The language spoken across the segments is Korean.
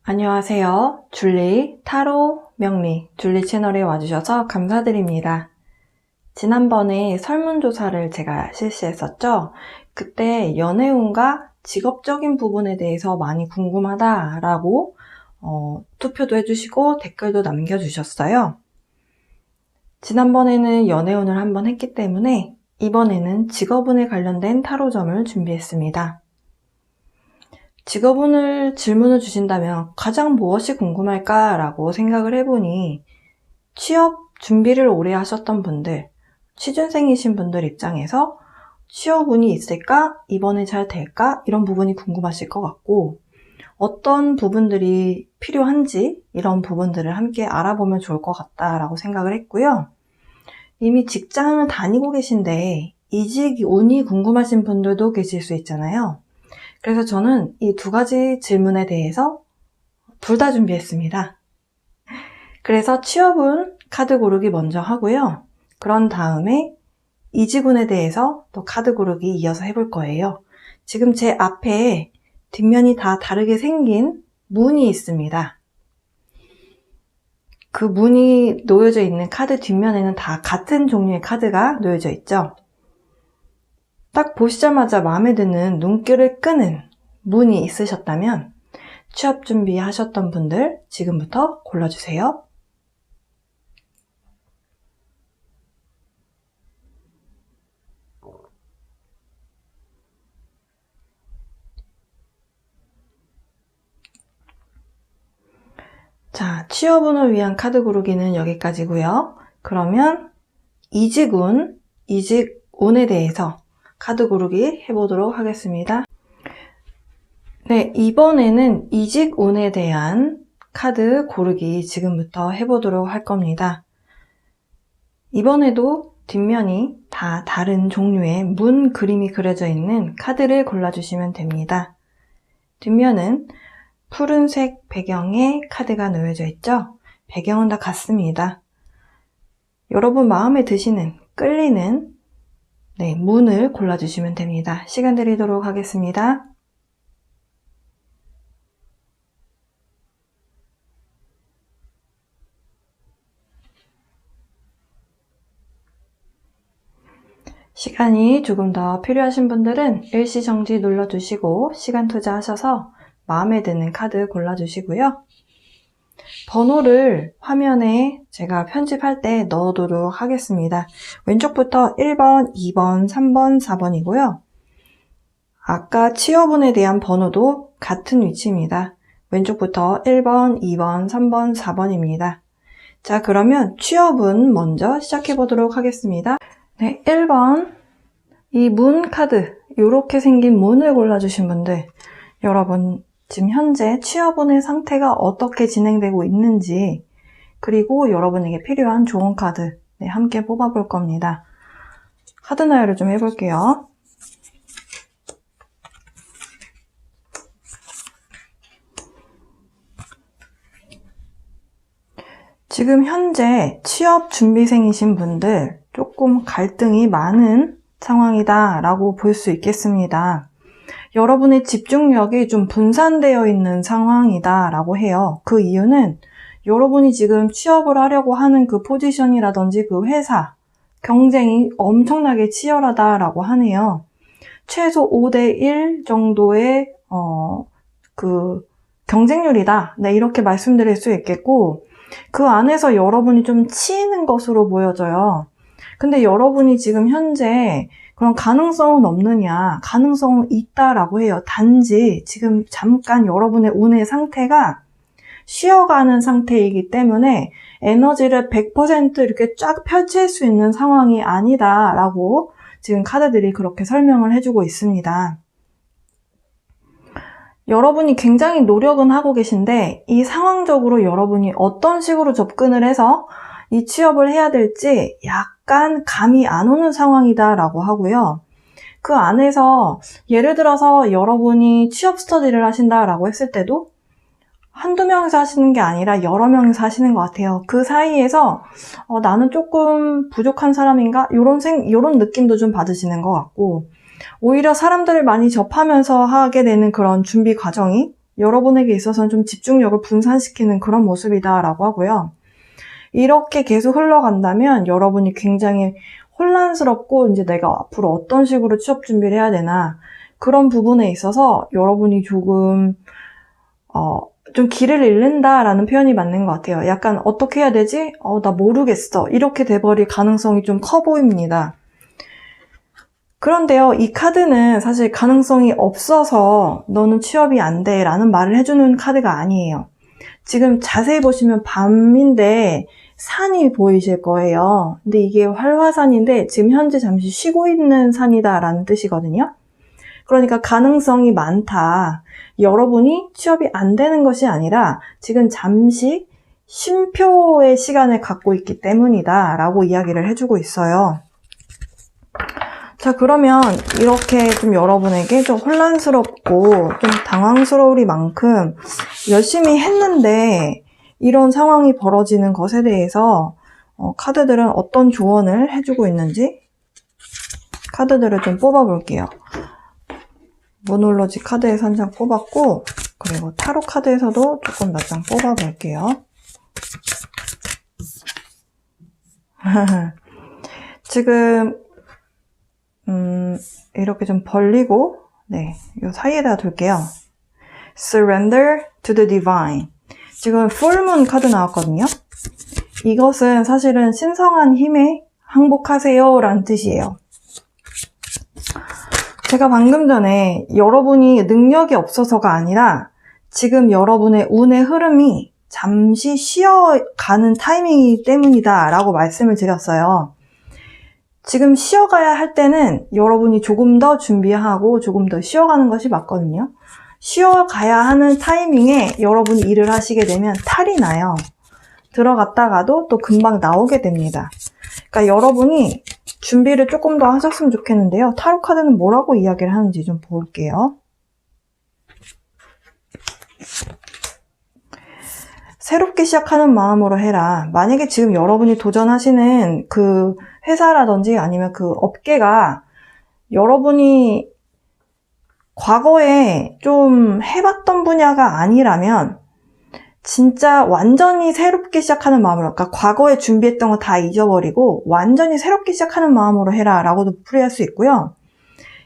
안녕하세요. 줄리, 타로, 명리, 줄리 채널에 와주셔서 감사드립니다. 지난번에 설문조사를 제가 실시했었죠. 그때 연애운과 직업적인 부분에 대해서 많이 궁금하다라고 투표도 해주시고 댓글도 남겨주셨어요. 지난번에는 연애운을 한번 했기 때문에 이번에는 직업운에 관련된 타로점을 준비했습니다. 직업운을 질문을 주신다면 가장 무엇이 궁금할까라고 생각을 해보니 취업 준비를 오래 하셨던 분들, 취준생이신 분들 입장에서 취업운이 있을까? 이번에 잘 될까? 이런 부분이 궁금하실 것 같고 어떤 부분들이 필요한지 이런 부분들을 함께 알아보면 좋을 것 같다라고 생각을 했고요. 이미 직장을 다니고 계신데 이직운이 궁금하신 분들도 계실 수 있잖아요. 그래서 저는 이 두 가지 질문에 대해서 둘 다 준비했습니다. 그래서 취업운 카드 고르기 먼저 하고요. 그런 다음에 이직운에 대해서 또 카드 고르기 이어서 해볼 거예요. 지금 제 앞에 뒷면이 다 다르게 생긴 문이 있습니다. 그 문이 놓여져 있는 카드 뒷면에는 다 같은 종류의 카드가 놓여져 있죠. 딱 보시자마자 마음에 드는 눈길을 끄는 문이 있으셨다면 취업 준비하셨던 분들 지금부터 골라주세요. 자, 취업운을 위한 카드 고르기는 여기까지고요. 그러면 이직운에 대해서 카드 고르기 해보도록 하겠습니다. 네, 이번에는 이직운에 대한 카드 고르기 지금부터 해보도록 할 겁니다. 이번에도 뒷면이 다 다른 종류의 문 그림이 그려져 있는 카드를 골라주시면 됩니다. 뒷면은 푸른색 배경에 카드가 놓여져 있죠? 배경은 다 같습니다. 여러분 마음에 드시는, 끌리는 문을 골라주시면 됩니다. 시간 드리도록 하겠습니다. 시간이 조금 더 필요하신 분들은 일시정지 눌러주시고 시간 투자하셔서 마음에 드는 카드 골라주시고요. 번호를 화면에 제가 편집할 때 넣어두도록 하겠습니다. 왼쪽부터 1번, 2번, 3번, 4번이고요. 아까 취업운에 대한 번호도 같은 위치입니다. 왼쪽부터 1번, 2번, 3번, 4번입니다. 자, 그러면 취업운 먼저 시작해 보도록 하겠습니다. 네, 1번 이 문 카드 이렇게 생긴 문을 골라주신 분들 여러분 지금 현재 취업운의 상태가 어떻게 진행되고 있는지 그리고 여러분에게 필요한 좋은 카드 함께 뽑아볼 겁니다. 카드 나열을 좀 해볼게요. 지금 현재 취업 준비생이신 분들 조금 갈등이 많은 상황이다 라고 볼 수 있겠습니다. 여러분의 집중력이 좀 분산되어 있는 상황이다 라고 해요. 그 이유는 여러분이 지금 취업을 하려고 하는 그 포지션이라든지 그 회사 경쟁이 엄청나게 치열하다 라고 하네요. 최소 5대1 정도의 그 경쟁률이다. 네, 이렇게 말씀드릴 수 있겠고 그 안에서 여러분이 좀 치이는 것으로 보여져요. 근데 여러분이 지금 현재 그런 가능성은 없느냐? 가능성은 있다라고 해요. 단지 지금 잠깐 여러분의 운의 상태가 쉬어가는 상태이기 때문에 에너지를 100% 이렇게 쫙 펼칠 수 있는 상황이 아니다라고 지금 카드들이 그렇게 설명을 해주고 있습니다. 여러분이 굉장히 노력은 하고 계신데 이 상황적으로 여러분이 어떤 식으로 접근을 해서 이 취업을 해야 될지 약간 감이 안 오는 상황이다 라고 하고요. 그 안에서 예를 들어서 여러분이 취업 스터디를 하신다라고 했을 때도 한두 명이서 하시는 게 아니라 여러 명이서 하시는 것 같아요. 그 사이에서 나는 조금 부족한 사람인가? 이런 느낌도 좀 받으시는 것 같고 오히려 사람들을 많이 접하면서 하게 되는 그런 준비 과정이 여러분에게 있어서는 좀 집중력을 분산시키는 그런 모습이다라고 하고요. 이렇게 계속 흘러간다면 여러분이 굉장히 혼란스럽고 이제 내가 앞으로 어떤 식으로 취업 준비를 해야 되나 그런 부분에 있어서 여러분이 조금 좀 길을 잃는다라는 표현이 맞는 것 같아요. 약간 어떻게 해야 되지? 나 모르겠어. 이렇게 돼버릴 가능성이 좀 커 보입니다. 그런데요, 이 카드는 사실 가능성이 없어서 너는 취업이 안 돼 라는 말을 해주는 카드가 아니에요. 지금 자세히 보시면 밤인데 산이 보이실 거예요. 근데 이게 활화산인데 지금 현재 잠시 쉬고 있는 산이다 라는 뜻이거든요. 그러니까 가능성이 많다. 여러분이 취업이 안 되는 것이 아니라 지금 잠시 쉼표의 시간을 갖고 있기 때문이다 라고 이야기를 해주고 있어요. 자, 그러면 이렇게 좀 여러분에게 좀 혼란스럽고 좀 당황스러우리만큼 열심히 했는데 이런 상황이 벌어지는 것에 대해서 카드들은 어떤 조언을 해주고 있는지 카드들을 좀 뽑아볼게요. 모놀로지 카드에서 한 장 뽑았고, 그리고 타로 카드에서도 조금 몇 장 뽑아볼게요. 지금 이렇게 좀 벌리고 네, 이 사이에다 둘게요. Surrender to the Divine. 지금 Full-Moon 카드 나왔거든요. 이것은 사실은 신성한 힘에 항복하세요 라는 뜻이에요. 제가 방금 전에 여러분이 능력이 없어서가 아니라 지금 여러분의 운의 흐름이 잠시 쉬어가는 타이밍이기 때문이다 라고 말씀을 드렸어요. 지금 쉬어가야 할 때는 여러분이 조금 더 준비하고 조금 더 쉬어가는 것이 맞거든요. 쉬어가야 하는 타이밍에 여러분이 일을 하시게 되면 탈이 나요. 들어갔다가도 또 금방 나오게 됩니다. 그러니까 여러분이 준비를 조금 더 하셨으면 좋겠는데요. 타로 카드는 뭐라고 이야기를 하는지 좀 볼게요. 새롭게 시작하는 마음으로 해라. 만약에 지금 여러분이 도전하시는 그 회사라든지 아니면 그 업계가 여러분이 과거에 좀 해봤던 분야가 아니라면 진짜 완전히 새롭게 시작하는 마음으로, 그러니까 과거에 준비했던 거 다 잊어버리고 완전히 새롭게 시작하는 마음으로 해라 라고도 풀이할 수 있고요.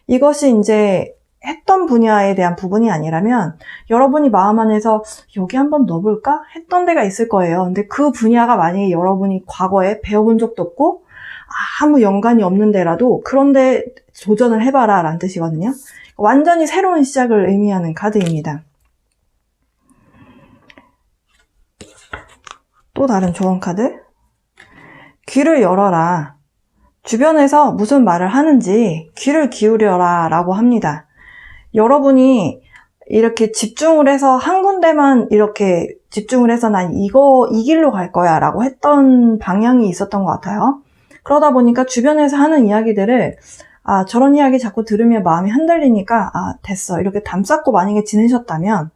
이것이 이제 했던 분야에 대한 부분이 아니라면 여러분이 마음 안에서 여기 한번 넣어볼까? 했던 데가 있을 거예요. 근데 그 분야가 만약에 여러분이 과거에 배워본 적도 없고 아무 연관이 없는 데라도 그런데 도전을 해봐라 라는 뜻이거든요. 완전히 새로운 시작을 의미하는 카드입니다. 또 다른 조언 카드. 귀를 열어라. 주변에서 무슨 말을 하는지 귀를 기울여라 라고 합니다. 여러분이 이렇게 집중을 해서 한 군데만 이렇게 집중을 해서 난 이 길로 갈 거야 라고 했던 방향이 있었던 것 같아요. 그러다 보니까 주변에서 하는 이야기들을 저런 이야기 자꾸 들으면 마음이 흔들리니까 됐어 이렇게 담쌓고 만약에 지내셨다면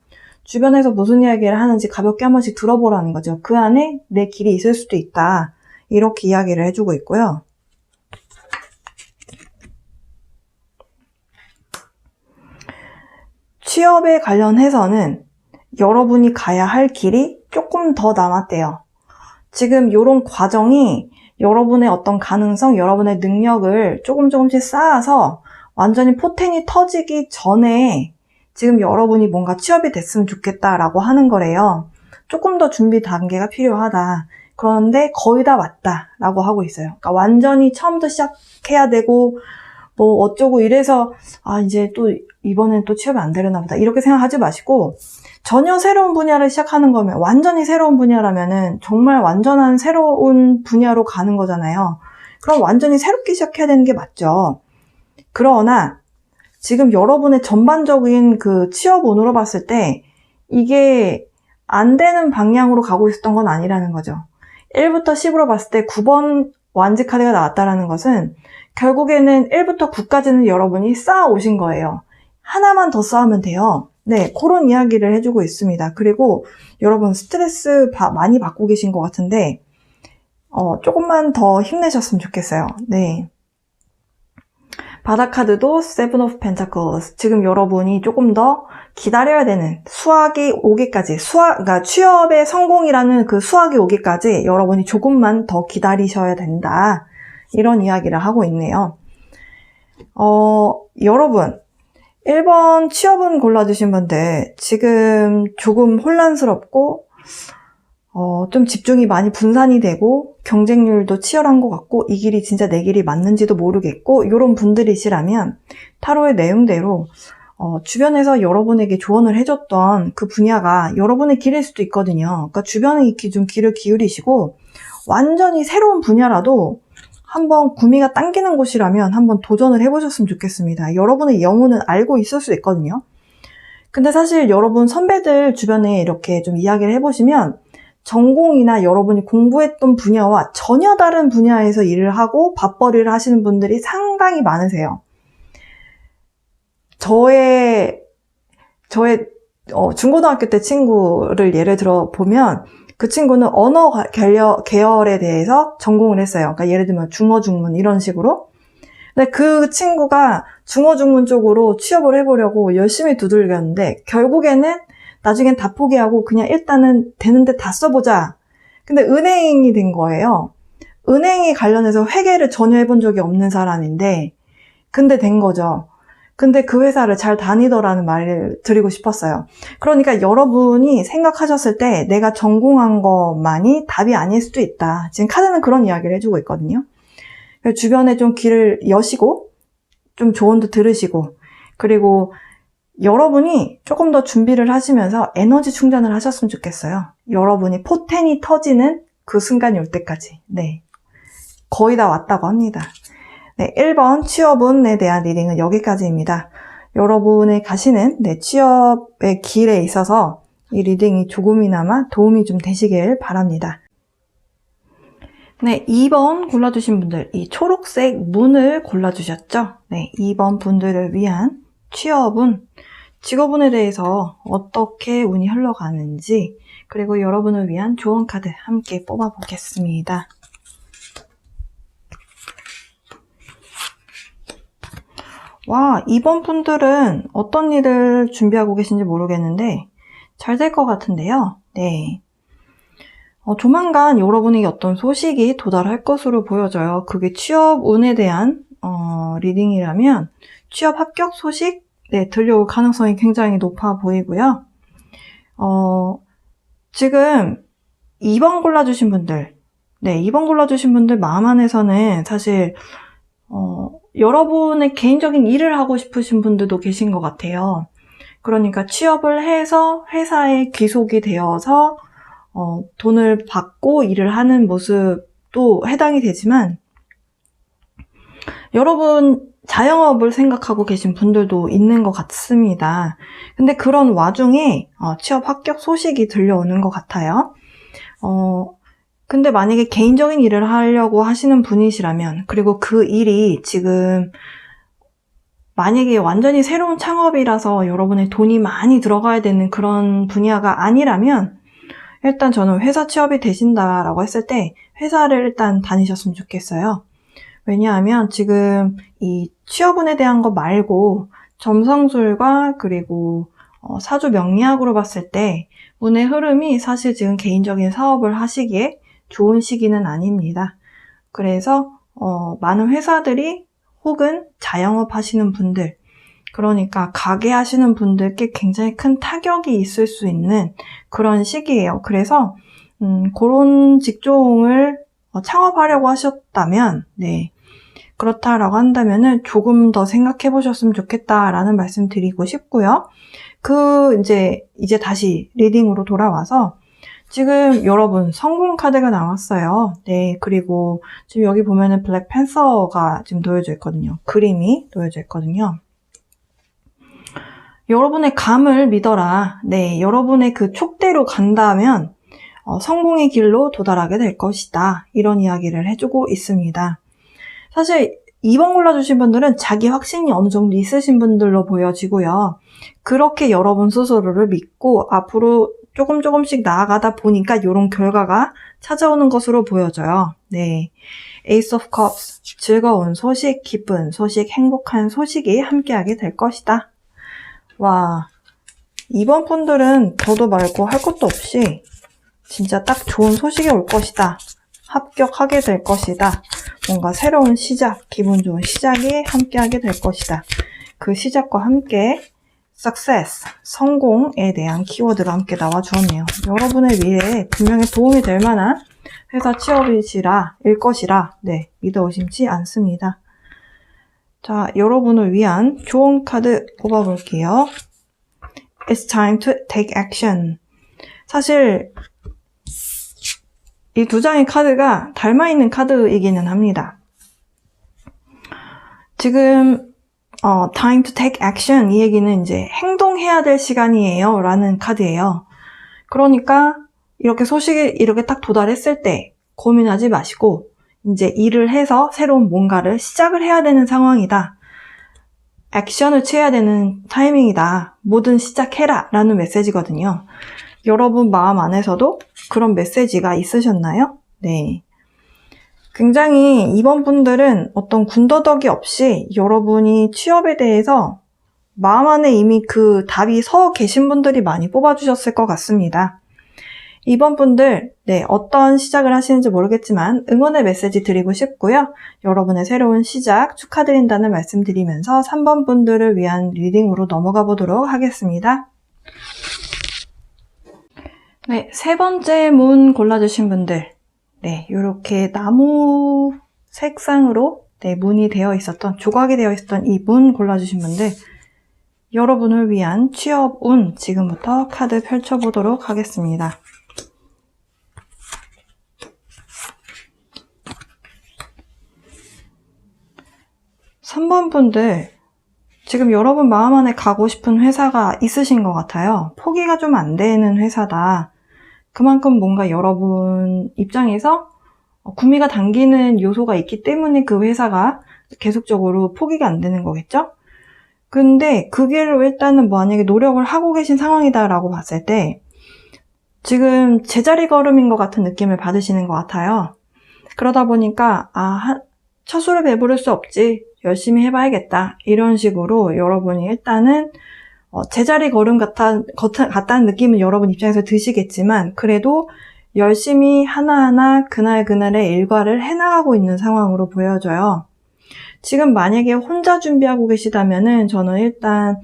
주변에서 무슨 이야기를 하는지 가볍게 한 번씩 들어보라는 거죠. 그 안에 내 길이 있을 수도 있다. 이렇게 이야기를 해주고 있고요. 취업에 관련해서는 여러분이 가야 할 길이 조금 더 남았대요. 지금 이런 과정이 여러분의 어떤 가능성, 여러분의 능력을 조금씩 쌓아서 완전히 포텐이 터지기 전에 지금 여러분이 뭔가 취업이 됐으면 좋겠다라고 하는 거래요. 조금 더 준비 단계가 필요하다. 그런데 거의 다 왔다라고 하고 있어요. 그러니까 완전히 처음부터 시작해야 되고 뭐 어쩌고 이래서 이제 또 이번엔 또 취업이 안 되려나 보다 이렇게 생각하지 마시고 전혀 새로운 분야를 시작하는 거면 완전히 새로운 분야라면은 정말 완전한 새로운 분야로 가는 거잖아요. 그럼 완전히 새롭게 시작해야 되는 게 맞죠. 그러나 지금 여러분의 전반적인 그 취업운으로 봤을 때 이게 안 되는 방향으로 가고 있었던 건 아니라는 거죠. 1부터 10으로 봤을 때 9번 완지 카드가 나왔다라는 것은 결국에는 1부터 9까지는 여러분이 쌓아 오신 거예요. 하나만 더 쌓으면 돼요. 네, 그런 이야기를 해주고 있습니다. 그리고 여러분 스트레스 많이 받고 계신 것 같은데 조금만 더 힘내셨으면 좋겠어요. 네. 바다 카드도 Seven of Pentacles. 지금 여러분이 조금 더 기다려야 되는 수학이 오기까지, 그러니까 취업의 성공이라는 그 수학이 오기까지 여러분이 조금만 더 기다리셔야 된다. 이런 이야기를 하고 있네요. 여러분, 1번 취업운 골라주신 분들, 지금 조금 혼란스럽고, 좀 집중이 많이 분산이 되고, 경쟁률도 치열한 것 같고, 이 길이 진짜 내 길이 맞는지도 모르겠고, 이런 분들이시라면, 타로의 내용대로, 주변에서 여러분에게 조언을 해줬던 그 분야가 여러분의 길일 수도 있거든요. 그러니까 주변에 좀 귀를 기울이시고, 완전히 새로운 분야라도, 한번 구미가 당기는 곳이라면 한번 도전을 해보셨으면 좋겠습니다. 여러분의 영혼은 알고 있을 수 있거든요. 근데 사실 여러분 선배들 주변에 이렇게 좀 이야기를 해보시면 전공이나 여러분이 공부했던 분야와 전혀 다른 분야에서 일을 하고 밥벌이를 하시는 분들이 상당히 많으세요. 저의 중고등학교 때 친구를 예를 들어 보면 그 친구는 언어 계열에 대해서 전공을 했어요. 그러니까 예를 들면 중어, 중문 이런 식으로. 근데 그 친구가 중어, 중문 쪽으로 취업을 해보려고 열심히 두들겼는데 결국에는 나중엔 다 포기하고 그냥 일단은 되는데 다 써보자. 근데 은행이 된 거예요. 은행에 관련해서 회계를 전혀 해본 적이 없는 사람인데 근데 된 거죠. 근데 그 회사를 잘 다니더라는 말을 드리고 싶었어요. 그러니까 여러분이 생각하셨을 때 내가 전공한 것만이 답이 아닐 수도 있다. 지금 카드는 그런 이야기를 해주고 있거든요. 주변에 좀 귀를 여시고 좀 조언도 들으시고 그리고 여러분이 조금 더 준비를 하시면서 에너지 충전을 하셨으면 좋겠어요. 여러분이 포텐이 터지는 그 순간이 올 때까지. 네, 거의 다 왔다고 합니다. 네, 1번 취업운에 대한 리딩은 여기까지입니다. 여러분의 가시는 취업의 길에 있어서 이 리딩이 조금이나마 도움이 좀 되시길 바랍니다. 네, 2번 골라주신 분들, 이 초록색 문을 골라주셨죠? 네, 2번 분들을 위한 취업운, 직업운에 대해서 어떻게 운이 흘러가는지, 그리고 여러분을 위한 조언 카드 함께 뽑아보겠습니다. 와, 2번 분들은 어떤 일을 준비하고 계신지 모르겠는데 잘 될 것 같은데요. 네. 조만간 여러분에게 어떤 소식이 도달할 것으로 보여져요. 그게 취업 운에 대한 리딩이라면 취업 합격 소식 들려올 가능성이 굉장히 높아 보이고요. 지금 2번 골라주신 분들, 2번 골라주신 분들 마음 안에서는 사실 여러분의 개인적인 일을 하고 싶으신 분들도 계신 것 같아요. 그러니까 취업을 해서 회사에 귀속이 되어서 돈을 받고 일을 하는 모습도 해당이 되지만 여러분 자영업을 생각하고 계신 분들도 있는 것 같습니다. 근데 그런 와중에 취업 합격 소식이 들려오는 것 같아요. 근데 만약에 개인적인 일을 하려고 하시는 분이시라면 그리고 그 일이 지금 만약에 완전히 새로운 창업이라서 여러분의 돈이 많이 들어가야 되는 그런 분야가 아니라면 일단 저는 회사 취업이 되신다라고 했을 때 회사를 일단 다니셨으면 좋겠어요. 왜냐하면 지금 이 취업운에 대한 거 말고 점성술과 그리고 사주 명리학으로 봤을 때 운의 흐름이 사실 지금 개인적인 사업을 하시기에 좋은 시기는 아닙니다. 그래서 많은 회사들이 혹은 자영업 하시는 분들, 그러니까 가게 하시는 분들께 굉장히 큰 타격이 있을 수 있는 그런 시기예요. 그래서 그런 직종을 창업하려고 하셨다면, 그렇다라고 한다면은 조금 더 생각해 보셨으면 좋겠다라는 말씀 드리고 싶고요. 이제 다시 리딩으로 돌아와서 지금 여러분 성공 카드가 나왔어요. 네, 그리고 지금 여기 보면은 블랙팬서가 지금 놓여져 있거든요. 그림이 놓여져 있거든요. 여러분의 감을 믿어라. 네, 여러분의 그 촉대로 간다면 성공의 길로 도달하게 될 것이다. 이런 이야기를 해주고 있습니다. 사실 2번 골라주신 분들은 자기 확신이 어느 정도 있으신 분들로 보여지고요. 그렇게 여러분 스스로를 믿고 앞으로 조금씩 나아가다 보니까 이런 결과가 찾아오는 것으로 보여져요. 네. Ace of Cups, 즐거운 소식, 기쁜 소식, 행복한 소식이 함께하게 될 것이다. 와, 이번 분들은 더도 말고 할 것도 없이 진짜 딱 좋은 소식이 올 것이다. 합격하게 될 것이다. 뭔가 새로운 시작, 기분 좋은 시작이 함께하게 될 것이다. 그 시작과 함께 success, 성공에 대한 키워드가 함께 나와 주었네요. 여러분의 미래에 분명히 도움이 될 만한 회사 취업일 것이라 네, 믿어 의심치 않습니다. 자, 여러분을 위한 좋은 카드 뽑아볼게요. It's time to take action. 사실 이 두 장의 카드가 닮아있는 카드이기는 합니다. 지금 time to take action 이 얘기는 이제 행동해야 될 시간이에요 라는 카드예요. 그러니까 이렇게 소식이 이렇게 딱 도달했을 때 고민하지 마시고 이제 일을 해서 새로운 뭔가를 시작을 해야 되는 상황이다. 액션을 취해야 되는 타이밍이다. 뭐든 시작해라 라는 메시지거든요. 여러분 마음 안에서도 그런 메시지가 있으셨나요? 네. 굉장히 이번 분들은 어떤 군더더기 없이 여러분이 취업에 대해서 마음 안에 이미 그 답이 서 계신 분들이 많이 뽑아주셨을 것 같습니다. 이번 분들, 네, 어떤 시작을 하시는지 모르겠지만 응원의 메시지 드리고 싶고요. 여러분의 새로운 시작 축하드린다는 말씀 드리면서 3번 분들을 위한 리딩으로 넘어가 보도록 하겠습니다. 네, 세 번째 문 골라주신 분들, 네, 이렇게 나무 색상으로 네, 문이 되어 있었던, 조각이 되어 있었던 이 문 골라주신 분들, 여러분을 위한 취업 운 지금부터 카드 펼쳐보도록 하겠습니다. (3번) 분들, 지금 여러분 마음 안에 가고 싶은 회사가 있으신 것 같아요. 포기가 좀 안 되는 회사다. 그만큼 뭔가 여러분 입장에서 구미가 당기는 요소가 있기 때문에 그 회사가 계속적으로 포기가 안 되는 거겠죠? 근데 그 길로 일단은 만약에 노력을 하고 계신 상황이다라고 봤을 때 지금 제자리 걸음인 것 같은 느낌을 받으시는 것 같아요. 그러다 보니까 첫 술을 배부를 수 없지. 열심히 해봐야겠다. 이런 식으로 여러분이 일단은 제자리 걸음 같다는 느낌은 여러분 입장에서 드시겠지만 그래도 열심히 하나하나 그날그날의 일과를 해나가고 있는 상황으로 보여져요. 지금 만약에 혼자 준비하고 계시다면은 저는 일단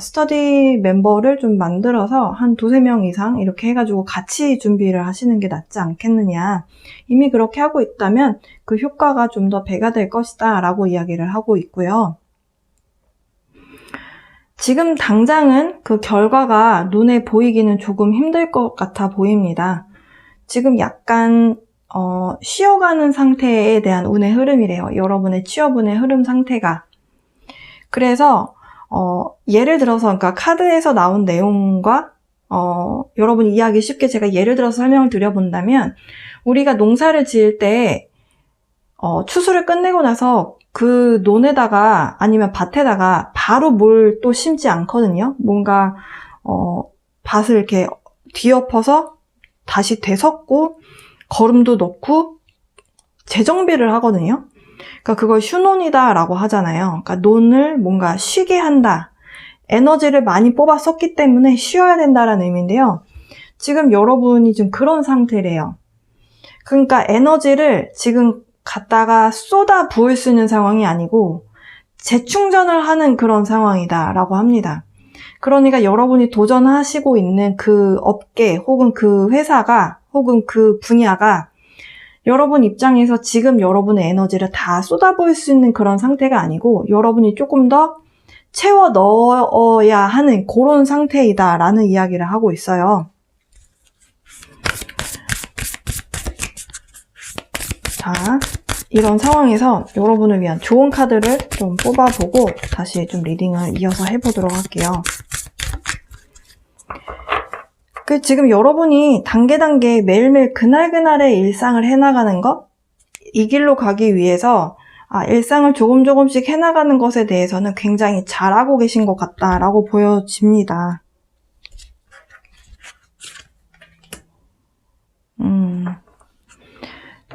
스터디 멤버를 좀 만들어서 한 2-3명 이상 이렇게 해가지고 같이 준비를 하시는 게 낫지 않겠느냐. 이미 그렇게 하고 있다면 그 효과가 좀 더 배가 될 것이다 라고 이야기를 하고 있고요. 지금 당장은 그 결과가 눈에 보이기는 조금 힘들 것 같아 보입니다. 지금 약간 쉬어가는 상태에 대한 운의 흐름이래요. 여러분의 취업운의 흐름 상태가. 그래서 예를 들어서 그러니까 카드에서 나온 내용과 여러분이 이해하기 쉽게 제가 예를 들어서 설명을 드려본다면 우리가 농사를 지을 때 추수를 끝내고 나서 그 논에다가 아니면 밭에다가 바로 뭘 또 심지 않거든요. 뭔가 밭을 이렇게 뒤엎어서 다시 되섞고 거름도 넣고 재정비를 하거든요. 그러니까 그걸 휴논이다라고 하잖아요. 그러니까 논을 뭔가 쉬게 한다. 에너지를 많이 뽑아 썼기 때문에 쉬어야 된다라는 의미인데요. 지금 여러분이 좀 그런 상태래요. 그러니까 에너지를 지금 갖다가 쏟아 부을 수 있는 상황이 아니고 재충전을 하는 그런 상황이다라고 합니다. 그러니까 여러분이 도전하시고 있는 그 업계 혹은 그 회사가 혹은 그 분야가 여러분 입장에서 지금 여러분의 에너지를 다 쏟아부을 수 있는 그런 상태가 아니고 여러분이 조금 더 채워 넣어야 하는 그런 상태이다라는 이야기를 하고 있어요. 자, 이런 상황에서 여러분을 위한 좋은 카드를 좀 뽑아보고 다시 좀 리딩을 이어서 해보도록 할게요. 지금 여러분이 단계 매일매일 그날그날의 일상을 해나가는 것? 이 길로 가기 위해서 일상을 조금씩 해나가는 것에 대해서는 굉장히 잘하고 계신 것 같다라고 보여집니다.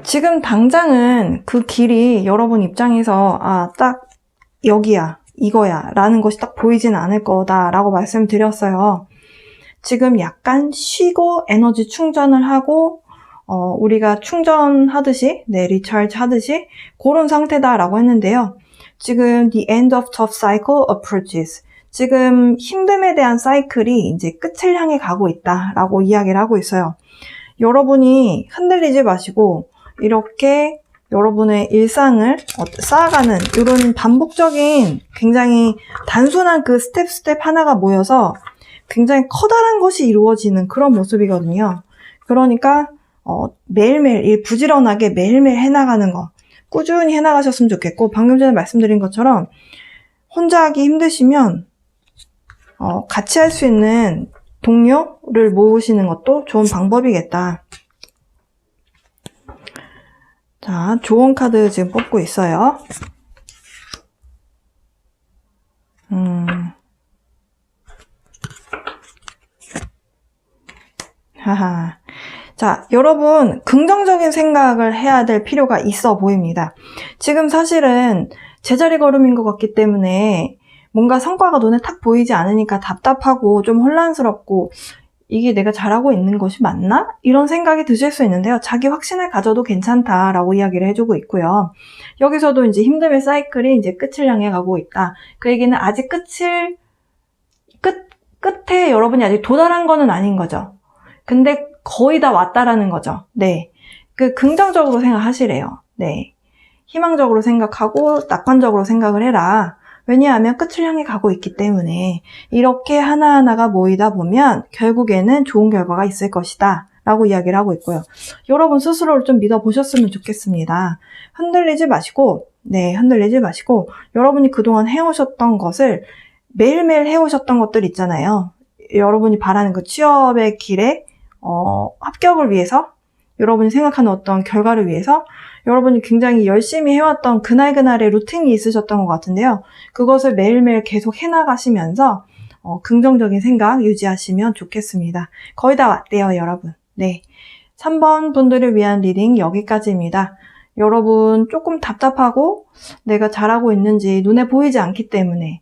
지금 당장은 그 길이 여러분 입장에서 딱 여기야, 이거야 라는 것이 딱 보이진 않을 거다라고 말씀드렸어요. 지금 약간 쉬고 에너지 충전을 하고 우리가 충전하듯이, 리차지 하듯이 그런 상태다라고 했는데요. 지금 the end of tough cycle approaches. 지금 힘듦에 대한 사이클이 이제 끝을 향해 가고 있다라고 이야기를 하고 있어요. 여러분이 흔들리지 마시고 이렇게 여러분의 일상을 쌓아가는 이런 반복적인 굉장히 단순한 그 스텝 하나가 모여서 굉장히 커다란 것이 이루어지는 그런 모습이거든요. 그러니까 매일매일 부지런하게 매일매일 해나가는 거 꾸준히 해나가셨으면 좋겠고, 방금 전에 말씀드린 것처럼 혼자 하기 힘드시면 같이 할 수 있는 동료를 모으시는 것도 좋은 방법이겠다. 자, 조언 카드 지금 뽑고 있어요. 하하. 자, 여러분 긍정적인 생각을 해야 될 필요가 있어 보입니다. 지금 사실은 제자리 걸음인 것 같기 때문에 뭔가 성과가 눈에 탁 보이지 않으니까 답답하고 좀 혼란스럽고 이게 내가 잘하고 있는 것이 맞나? 이런 생각이 드실 수 있는데요. 자기 확신을 가져도 괜찮다라고 이야기를 해주고 있고요. 여기서도 이제 힘듦의 사이클이 이제 끝을 향해 가고 있다. 그 얘기는 아직 끝에 여러분이 아직 도달한 거는 아닌 거죠. 근데 거의 다 왔다라는 거죠. 네. 긍정적으로 생각하시래요. 네. 희망적으로 생각하고 낙관적으로 생각을 해라. 왜냐하면 끝을 향해 가고 있기 때문에 이렇게 하나하나가 모이다 보면 결국에는 좋은 결과가 있을 것이다 라고 이야기를 하고 있고요. 여러분 스스로를 좀 믿어보셨으면 좋겠습니다. 흔들리지 마시고 여러분이 그동안 해오셨던 것을 매일매일 해오셨던 것들 있잖아요. 여러분이 바라는 그 취업의 길에 합격을 위해서, 여러분이 생각하는 어떤 결과를 위해서 여러분이 굉장히 열심히 해왔던 그날그날의 루틴이 있으셨던 것 같은데요. 그것을 매일매일 계속 해나가시면서 긍정적인 생각 유지하시면 좋겠습니다. 거의 다 왔대요, 여러분. 네, 3번 분들을 위한 리딩 여기까지입니다. 여러분 조금 답답하고 내가 잘하고 있는지 눈에 보이지 않기 때문에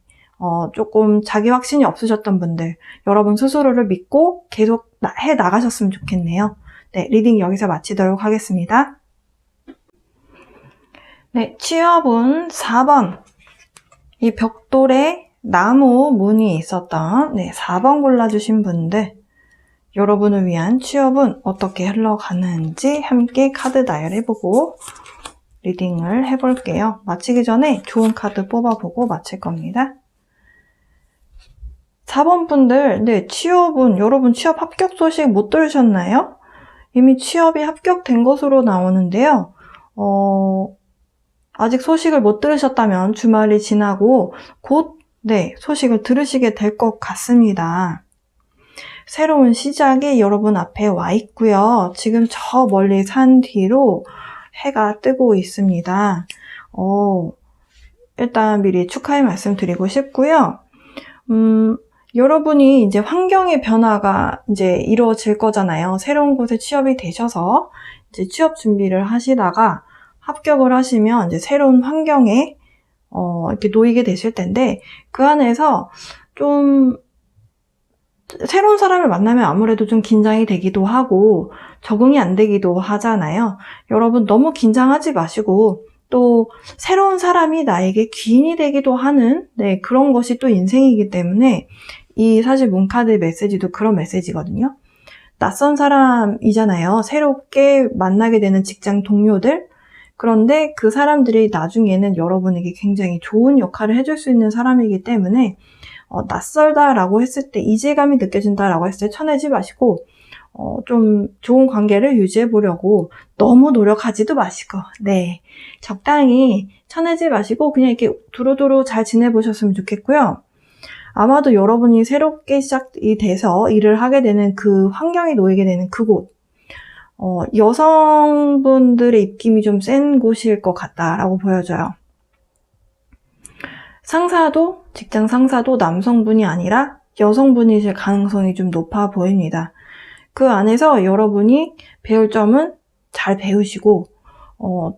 조금 자기 확신이 없으셨던 분들, 여러분 스스로를 믿고 계속 해나가셨으면 좋겠네요. 네, 리딩 여기서 마치도록 하겠습니다. 네, 취업운 4번. 이 벽돌에 나무 문이 있었던 4번 골라주신 분들, 여러분을 위한 취업은 어떻게 흘러가는지 함께 카드 나열해보고 리딩을 해볼게요. 마치기 전에 좋은 카드 뽑아보고 마칠 겁니다. 4번 분들, 취업운, 여러분 취업 합격 소식 못 들으셨나요? 이미 취업이 합격된 것으로 나오는데요. 아직 소식을 못 들으셨다면 주말이 지나고 곧 소식을 들으시게 될 것 같습니다. 새로운 시작이 여러분 앞에 와 있고요. 지금 저 멀리 산 뒤로 해가 뜨고 있습니다. 일단 미리 축하의 말씀 드리고 싶고요. 여러분이 이제 환경의 변화가 이제 이루어질 거잖아요. 새로운 곳에 취업이 되셔서 이제 취업 준비를 하시다가 합격을 하시면 이제 새로운 환경에 이렇게 놓이게 되실 텐데, 그 안에서 좀 새로운 사람을 만나면 아무래도 좀 긴장이 되기도 하고 적응이 안 되기도 하잖아요. 여러분 너무 긴장하지 마시고, 또 새로운 사람이 나에게 귀인이 되기도 하는 그런 것이 또 인생이기 때문에, 이 사실 문카드 메시지도 그런 메시지거든요. 낯선 사람이잖아요. 새롭게 만나게 되는 직장 동료들. 그런데 그 사람들이 나중에는 여러분에게 굉장히 좋은 역할을 해줄 수 있는 사람이기 때문에 낯설다라고 했을 때, 이질감이 느껴진다라고 했을 때 쳐내지 마시고 좀 좋은 관계를 유지해 보려고 너무 노력하지도 마시고 적당히 쳐내지 마시고 그냥 이렇게 두루두루 잘 지내보셨으면 좋겠고요. 아마도 여러분이 새롭게 시작이 돼서 일을 하게 되는 그 환경에 놓이게 되는 그곳, 여성분들의 입김이 좀 센 곳일 것 같다라고 보여져요. 직장 상사도 남성분이 아니라 여성분이실 가능성이 좀 높아 보입니다. 그 안에서 여러분이 배울 점은 잘 배우시고,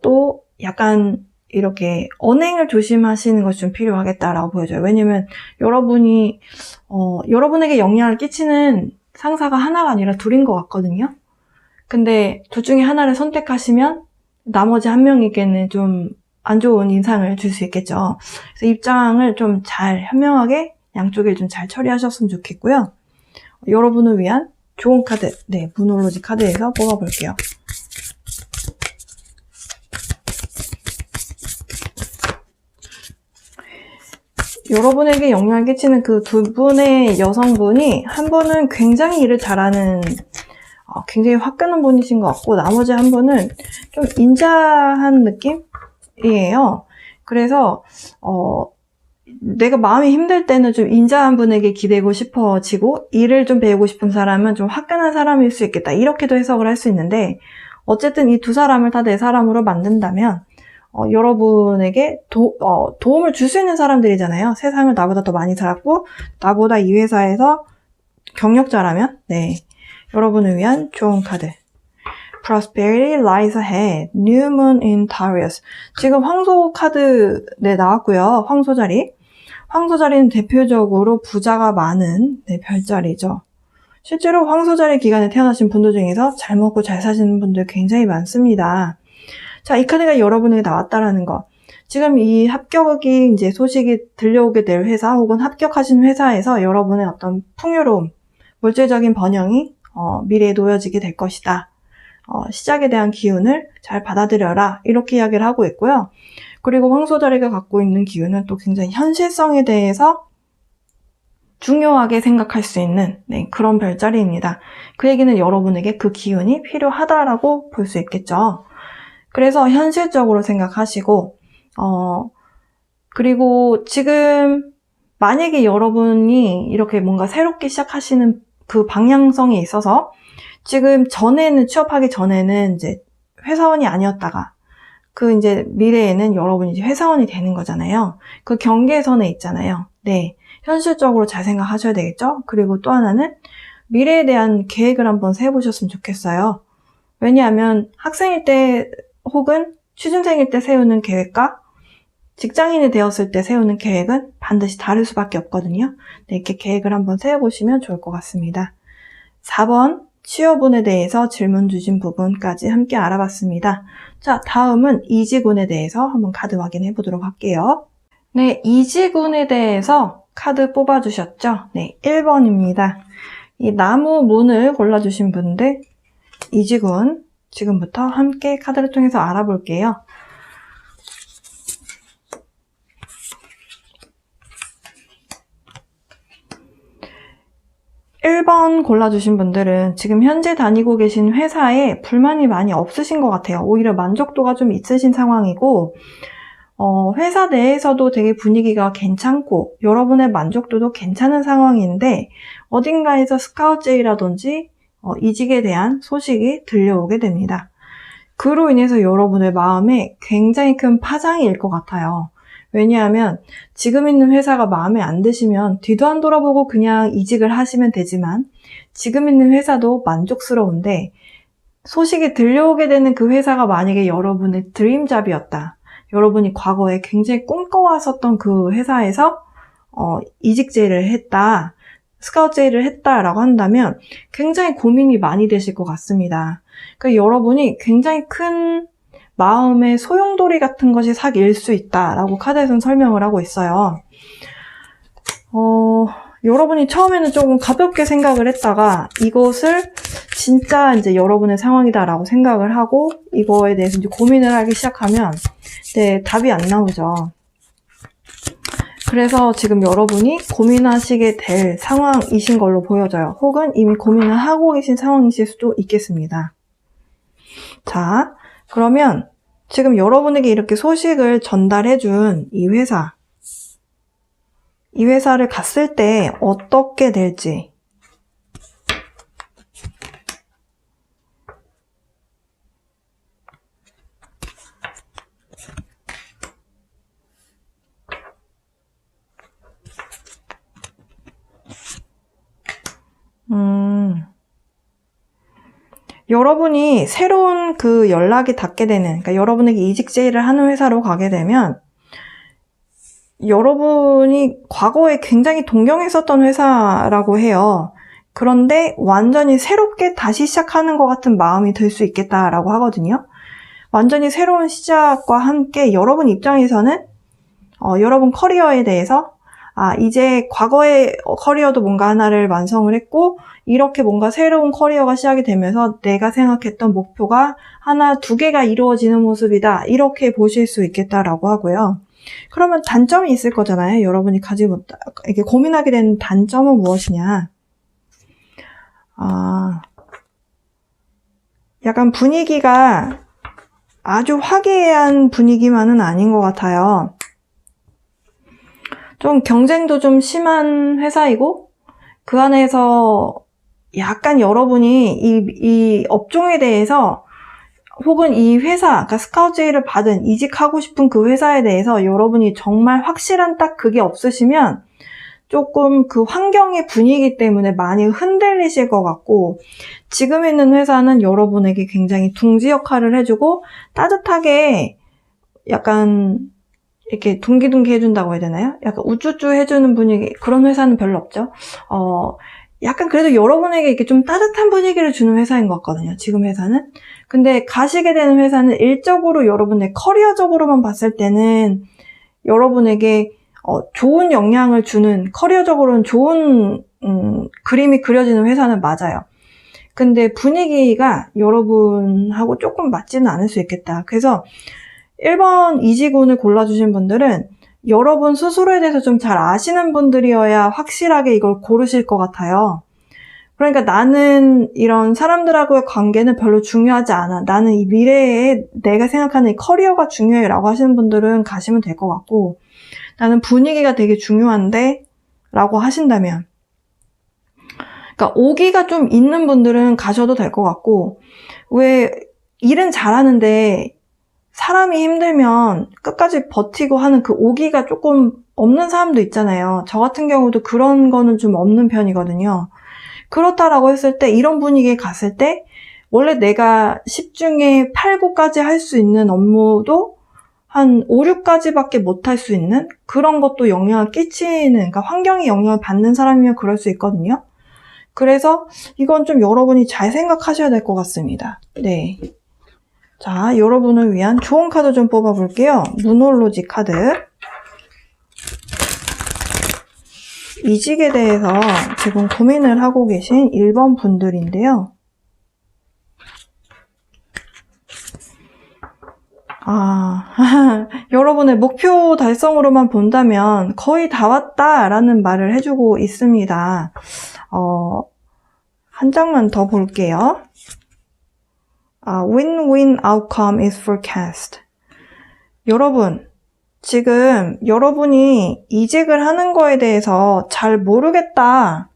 또 약간 이렇게 언행을 조심하시는 것이 좀 필요하겠다라고 보여져요. 왜냐면 여러분에게 영향을 끼치는 상사가 하나가 아니라 둘인 것 같거든요. 근데 둘 중에 하나를 선택하시면 나머지 한 명에게는 좀 안 좋은 인상을 줄 수 있겠죠. 그래서 입장을 좀 잘 현명하게 양쪽에 좀 잘 처리하셨으면 좋겠고요. 여러분을 위한 좋은 카드, 네, 무놀로지 카드에서 뽑아볼게요. 여러분에게 영향을 끼치는 그 두 분의 여성분이 한 분은 굉장히 일을 잘하는 굉장히 화끈한 분이신 것 같고 나머지 한 분은 좀 인자한 느낌이에요. 그래서 내가 마음이 힘들 때는 좀 인자한 분에게 기대고 싶어지고 일을 좀 배우고 싶은 사람은 좀 화끈한 사람일 수 있겠다. 이렇게도 해석을 할 수 있는데 어쨌든 이 두 사람을 다 내 사람으로 만든다면 여러분에게 도움을 줄 수 있는 사람들이잖아요. 세상을 나보다 더 많이 살았고 나보다 이 회사에서 경력자라면 네, 여러분을 위한 좋은 카드. Prosperity lies ahead. New moon in Taurus. 지금 황소 카드 네, 나왔고요. 황소 자리. 황소 자리는 대표적으로 부자가 많은 네, 별자리죠. 실제로 황소 자리 기간에 태어나신 분들 중에서 잘 먹고 잘 사시는 분들 굉장히 많습니다. 자, 이 카드가 여러분에게 나왔다라는 거. 지금 이 합격이 이제 소식이 들려오게 될 회사 혹은 합격하신 회사에서 여러분의 어떤 풍요로움, 물질적인 번영이 미래에 놓여지게 될 것이다. 시작에 대한 기운을 잘 받아들여라. 이렇게 이야기를 하고 있고요. 그리고 황소자리가 갖고 있는 기운은 또 굉장히 현실성에 대해서 중요하게 생각할 수 있는 네, 그런 별자리입니다. 그 얘기는 여러분에게 그 기운이 필요하다라고 볼 수 있겠죠. 그래서 현실적으로 생각하시고 그리고 지금 만약에 여러분이 이렇게 뭔가 새롭게 시작하시는 그 방향성에 있어서 지금 취업하기 전에는 이제 회사원이 아니었다가 이제 미래에는 여러분이 이제 회사원이 되는 거잖아요. 그 경계선에 있잖아요. 네. 현실적으로 잘 생각하셔야 되겠죠? 그리고 또 하나는 미래에 대한 계획을 한번 세워보셨으면 좋겠어요. 왜냐하면 학생일 때 혹은 취준생일 때 세우는 계획과 직장인이 되었을 때 세우는 계획은 반드시 다를 수밖에 없거든요. 네, 이렇게 계획을 한번 세워보시면 좋을 것 같습니다. 4번 취업운에 대해서 질문 주신 부분까지 함께 알아봤습니다. 자, 다음은 이직운에 대해서 한번 카드 확인해 보도록 할게요. 네, 이직운에 대해서 카드 뽑아주셨죠? 네, 1번입니다. 이 나무 문을 골라주신 분들 이직운 지금부터 함께 카드를 통해서 알아볼게요. 1번 골라주신 분들은 지금 현재 다니고 계신 회사에 불만이 많이 없으신 것 같아요. 오히려 만족도가 좀 있으신 상황이고 회사 내에서도 되게 분위기가 괜찮고 여러분의 만족도도 괜찮은 상황인데 어딘가에서 스카우트 제의라든지 이직에 대한 소식이 들려오게 됩니다. 그로 인해서 여러분의 마음에 굉장히 큰 파장이 일 것 같아요. 왜냐하면 지금 있는 회사가 마음에 안 드시면 뒤도 안 돌아보고 그냥 이직을 하시면 되지만 지금 있는 회사도 만족스러운데 소식이 들려오게 되는 그 회사가 만약에 여러분의 드림잡이었다. 여러분이 과거에 굉장히 꿈꿔왔었던 그 회사에서 이직 제의를 했다. 스카우트 제의를 했다라고 한다면 굉장히 고민이 많이 되실 것 같습니다. 그러니까 여러분이 굉장히 큰 마음의 소용돌이 같은 것이 삭일 수 있다라고 카드에서는 설명을 하고 있어요. 여러분이 처음에는 조금 가볍게 생각을 했다가 이것을 진짜 이제 여러분의 상황이다라고 생각을 하고 이거에 대해서 이제 고민을 하기 시작하면 네, 답이 안 나오죠. 그래서 지금 여러분이 고민하시게 될 상황이신 걸로 보여져요. 혹은 이미 고민을 하고 계신 상황이실 수도 있겠습니다. 자, 그러면 지금 여러분에게 이렇게 소식을 전달해준 이 회사를 갔을 때 어떻게 될지 여러분이 새로운 그 연락이 닿게 되는, 그러니까 여러분에게 이직 제의를 하는 회사로 가게 되면 여러분이 과거에 굉장히 동경했었던 회사라고 해요. 그런데 완전히 새롭게 다시 시작하는 것 같은 마음이 들 수 있겠다라고 하거든요. 완전히 새로운 시작과 함께 여러분 입장에서는 여러분 커리어에 대해서 이제 과거의 커리어도 뭔가 하나를 완성을 했고 이렇게 뭔가 새로운 커리어가 시작이 되면서 내가 생각했던 목표가 하나, 두 개가 이루어지는 모습이다. 이렇게 보실 수 있겠다라고 하고요. 그러면 단점이 있을 거잖아요. 여러분이 이렇게 고민하게 되는 단점은 무엇이냐? 약간 분위기가 아주 화기애애한 분위기만은 아닌 것 같아요. 좀 경쟁도 좀 심한 회사이고 그 안에서 약간 여러분이 이 업종에 대해서 혹은 이 회사, 그러니까 스카우트 제의를 받은 이직하고 싶은 그 회사에 대해서 여러분이 정말 확실한 딱 그게 없으시면 조금 그 환경의 분위기 때문에 많이 흔들리실 것 같고 지금 있는 회사는 여러분에게 굉장히 둥지 역할을 해주고 따뜻하게 약간 이렇게 둥기둥기 해준다고 해야 되나요? 약간 우쭈쭈 해주는 분위기, 그런 회사는 별로 없죠. 약간 그래도 여러분에게 이렇게 좀 따뜻한 분위기를 주는 회사인 것 같거든요. 지금 회사는. 근데 가시게 되는 회사는 일적으로 여러분의 커리어적으로만 봤을 때는 여러분에게 좋은 영향을 주는, 커리어적으로는 좋은 그림이 그려지는 회사는 맞아요. 근데 분위기가 여러분하고 조금 맞지는 않을 수 있겠다. 그래서 1번 이직운을 골라주신 분들은 여러분 스스로에 대해서 좀 잘 아시는 분들이어야 확실하게 이걸 고르실 것 같아요. 그러니까 나는 이런 사람들하고의 관계는 별로 중요하지 않아. 나는 이 미래에 내가 생각하는 이 커리어가 중요해 라고 하시는 분들은 가시면 될 것 같고 나는 분위기가 되게 중요한데 라고 하신다면 그러니까 오기가 좀 있는 분들은 가셔도 될 것 같고 왜 일은 잘하는데 사람이 힘들면 끝까지 버티고 하는 그 오기가 조금 없는 사람도 있잖아요. 저 같은 경우도 그런 거는 좀 없는 편이거든요. 그렇다라고 했을 때 이런 분위기에 갔을 때 원래 내가 10 중에 8, 9까지 할 수 있는 업무도 한 5, 6까지밖에 못 할 수 있는 그런 것도 영향을 끼치는, 그러니까 환경이 영향을 받는 사람이면 그럴 수 있거든요. 그래서 이건 좀 여러분이 잘 생각하셔야 될 것 같습니다. 네. 자, 여러분을 위한 좋은 카드 좀 뽑아볼게요. 무놀로지 카드. 이직에 대해서 지금 고민을 하고 계신 1번 분들인데요. 여러분의 목표 달성으로만 본다면 거의 다 왔다라는 말을 해주고 있습니다. 한 장만 더 볼게요. Win-win outcome is forecast. 여러분, 지금 여러분이 이직을 하는 거에 대해서 잘 모르겠다라는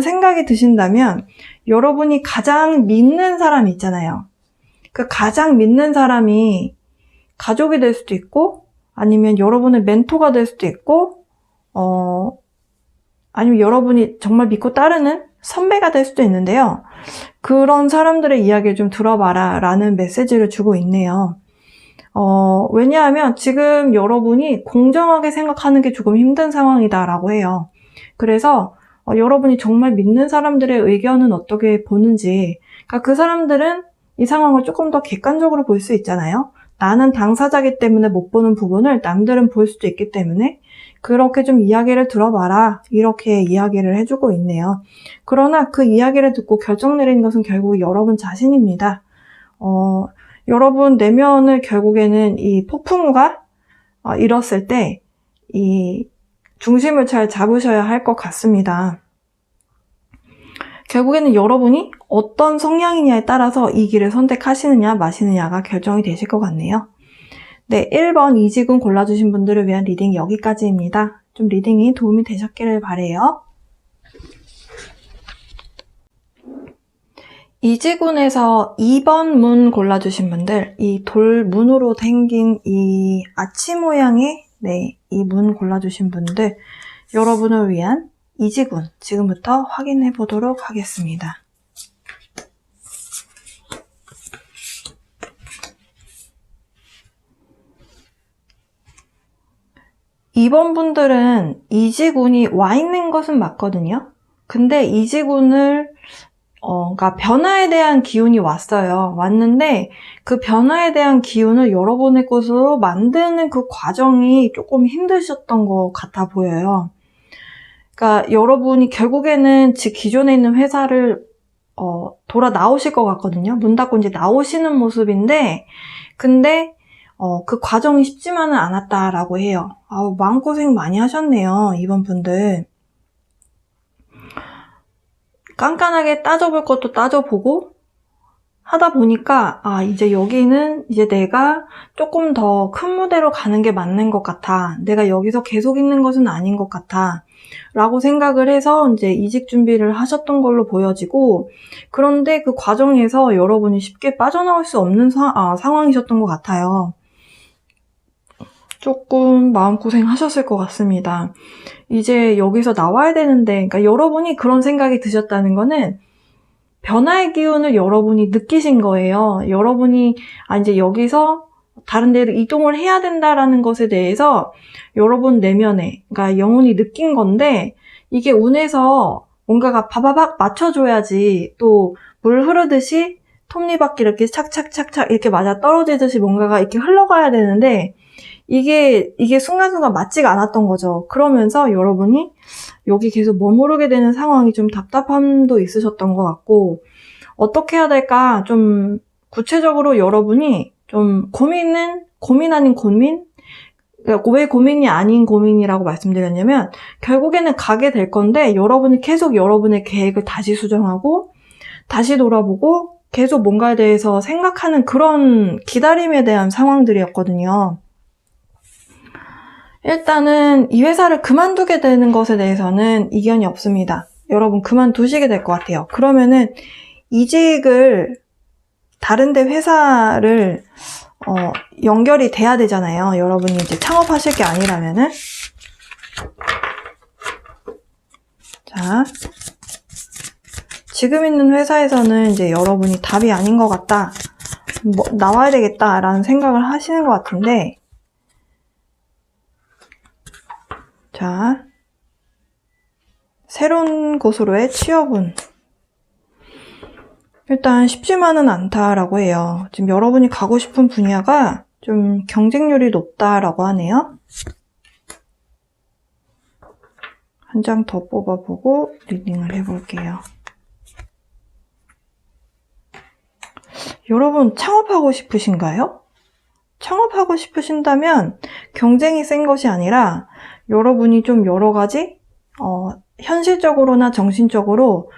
생각이 드신다면 여러분이 가장 믿는 사람이 있잖아요. 그 가장 믿는 사람이 가족이 될 수도 있고 아니면 여러분의 멘토가 될 수도 있고 아니면 여러분이 정말 믿고 따르는 선배가 될 수도 있는데요. 그런 사람들의 이야기를 좀 들어봐라 라는 메시지를 주고 있네요. 왜냐하면 지금 여러분이 공정하게 생각하는 게 조금 힘든 상황이다라고 해요. 그래서 여러분이 정말 믿는 사람들의 의견은 어떻게 보는지, 그러니까 그 사람들은 이 상황을 조금 더 객관적으로 볼 수 있잖아요. 나는 당사자이기 때문에 못 보는 부분을 남들은 볼 수도 있기 때문에 그렇게 좀 이야기를 들어봐라 이렇게 이야기를 해주고 있네요. 그러나 그 이야기를 듣고 결정 내리는 것은 결국 여러분 자신입니다. 여러분 내면을 결국에는 이 폭풍우가 일었을 때 이 중심을 잘 잡으셔야 할 것 같습니다. 결국에는 여러분이 어떤 성향이냐에 따라서 이 길을 선택하시느냐 마시느냐가 결정이 되실 것 같네요. 네, 1번 이직운 골라주신 분들을 위한 리딩 여기까지입니다. 좀 리딩이 도움이 되셨기를 바라요. 이직운에서 2번 문 골라주신 분들, 이 돌문으로 생긴 이 아치 모양의 이 문 골라주신 분들, 여러분을 위한 이직운 지금부터 확인해 보도록 하겠습니다. 2번 분들은 이직운이 와 있는 것은 맞거든요. 근데 이직운을 그러니까 변화에 대한 기운이 왔어요. 왔는데 그 변화에 대한 기운을 여러분의 것으로 만드는 그 과정이 조금 힘드셨던 것 같아 보여요. 그러니까 여러분이 결국에는 기존에 있는 회사를 돌아 나오실 것 같거든요. 문 닫고 이제 나오시는 모습인데, 근데 그 과정이 쉽지만은 않았다라고 해요. 마음고생 많이 하셨네요, 이번 분들. 깐깐하게 따져볼 것도 따져보고 하다 보니까 이제 여기는 이제 내가 조금 더 큰 무대로 가는 게 맞는 것 같아. 내가 여기서 계속 있는 것은 아닌 것 같아. 라고 생각을 해서 이제 이직 준비를 하셨던 걸로 보여지고, 그런데 그 과정에서 여러분이 쉽게 빠져나올 수 없는 상황이셨던 것 같아요. 조금 마음고생 하셨을 것 같습니다. 이제 여기서 나와야 되는데, 그러니까 여러분이 그런 생각이 드셨다는 거는 변화의 기운을 여러분이 느끼신 거예요. 여러분이 이제 여기서 다른 데로 이동을 해야 된다라는 것에 대해서 여러분 내면에, 그러니까 영혼이 느낀 건데, 이게 운에서 뭔가가 바바박 맞춰줘야지, 또 물 흐르듯이 톱니바퀴 이렇게 착착착착 이렇게 맞아 떨어지듯이 뭔가가 이렇게 흘러가야 되는데, 이게 순간순간 맞지가 않았던 거죠. 그러면서 여러분이 여기 계속 머무르게 되는 상황이 좀 답답함도 있으셨던 것 같고, 어떻게 해야 될까 좀 구체적으로 여러분이 좀 고민 아닌 고민? 그러니까 왜 고민이 아닌 고민이라고 말씀드렸냐면, 결국에는 가게 될 건데 여러분이 계속 여러분의 계획을 다시 수정하고 다시 돌아보고 계속 뭔가에 대해서 생각하는 그런 기다림에 대한 상황들이었거든요. 일단은 이 회사를 그만두게 되는 것에 대해서는 이견이 없습니다. 여러분 그만두시게 될 것 같아요. 그러면은 이직을 다른 데 회사를 연결이 돼야 되잖아요. 여러분이 이제 창업하실 게 아니라면은. 자, 지금 있는 회사에서는 이제 여러분이 답이 아닌 것 같다, 나와야 되겠다라는 생각을 하시는 것 같은데, 자, 새로운 곳으로의 취업은 일단 쉽지만은 않다라고 해요. 지금 여러분이 가고 싶은 분야가 좀 경쟁률이 높다라고 하네요. 한 장 더 뽑아보고 리딩을 해볼게요. 여러분 창업하고 싶으신가요? 창업하고 싶으신다면 경쟁이 센 것이 아니라 여러분이 좀 여러 가지 현실적으로나 정신적으로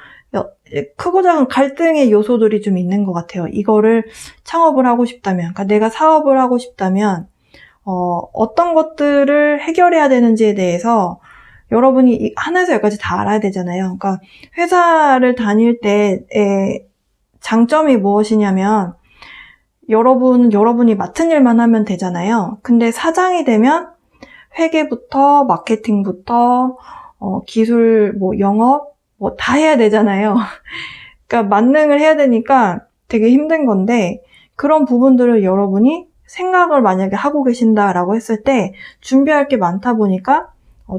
크고 작은 갈등의 요소들이 좀 있는 것 같아요. 이거를 창업을 하고 싶다면, 그러니까 내가 사업을 하고 싶다면 어떤 것들을 해결해야 되는지에 대해서 여러분이 하나에서 열까지 다 알아야 되잖아요. 그러니까 회사를 다닐 때의 장점이 무엇이냐면, 여러분이 맡은 일만 하면 되잖아요. 근데 사장이 되면 회계부터 마케팅부터 기술, 영업 다 해야 되잖아요. 그러니까 만능을 해야 되니까 되게 힘든 건데, 그런 부분들을 여러분이 생각을 만약에 하고 계신다라고 했을 때 준비할 게 많다 보니까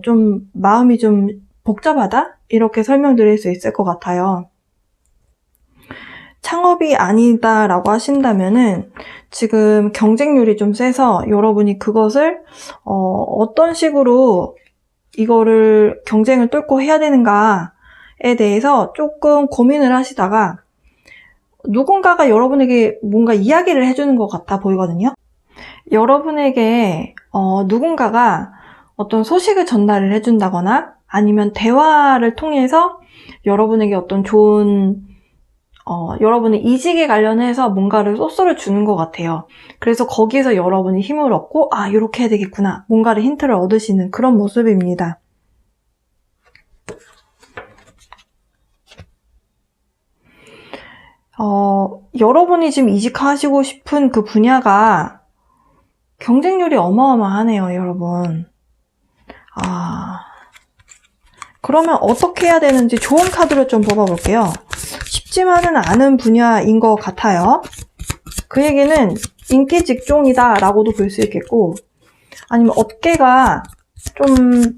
좀 마음이 좀 복잡하다? 이렇게 설명드릴 수 있을 것 같아요. 창업이 아니다라고 하신다면은 지금 경쟁률이 좀 세서 여러분이 그것을 어떤 식으로 이거를 경쟁을 뚫고 해야 되는가에 대해서 조금 고민을 하시다가 누군가가 여러분에게 뭔가 이야기를 해주는 것 같아 보이거든요. 여러분에게 누군가가 어떤 소식을 전달을 해준다거나 아니면 대화를 통해서 여러분에게 어떤 좋은 여러분의 이직에 관련해서 뭔가를 소스를 주는 것 같아요. 그래서 거기에서 여러분이 힘을 얻고 이렇게 해야 되겠구나, 뭔가를 힌트를 얻으시는 그런 모습입니다. 여러분이 지금 이직하시고 싶은 그 분야가 경쟁률이 어마어마하네요, 여러분. 그러면 어떻게 해야 되는지 좋은 카드를 좀 뽑아볼게요. 쉽지만은 않은 분야인 것 같아요. 그 얘기는 인기 직종이다 라고도 볼 수 있겠고, 아니면 업계가 좀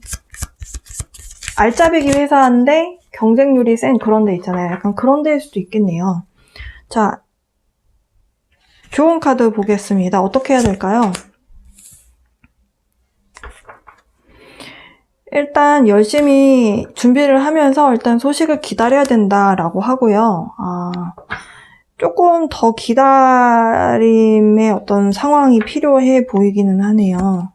알짜배기 회사인데 경쟁률이 센 그런 데 있잖아요. 약간 그런 데일 수도 있겠네요. 자, 좋은 카드 보겠습니다. 어떻게 해야 될까요? 일단 열심히 준비를 하면서 일단 소식을 기다려야 된다라고 하고요. 조금 더 기다림의 어떤 상황이 필요해 보이기는 하네요.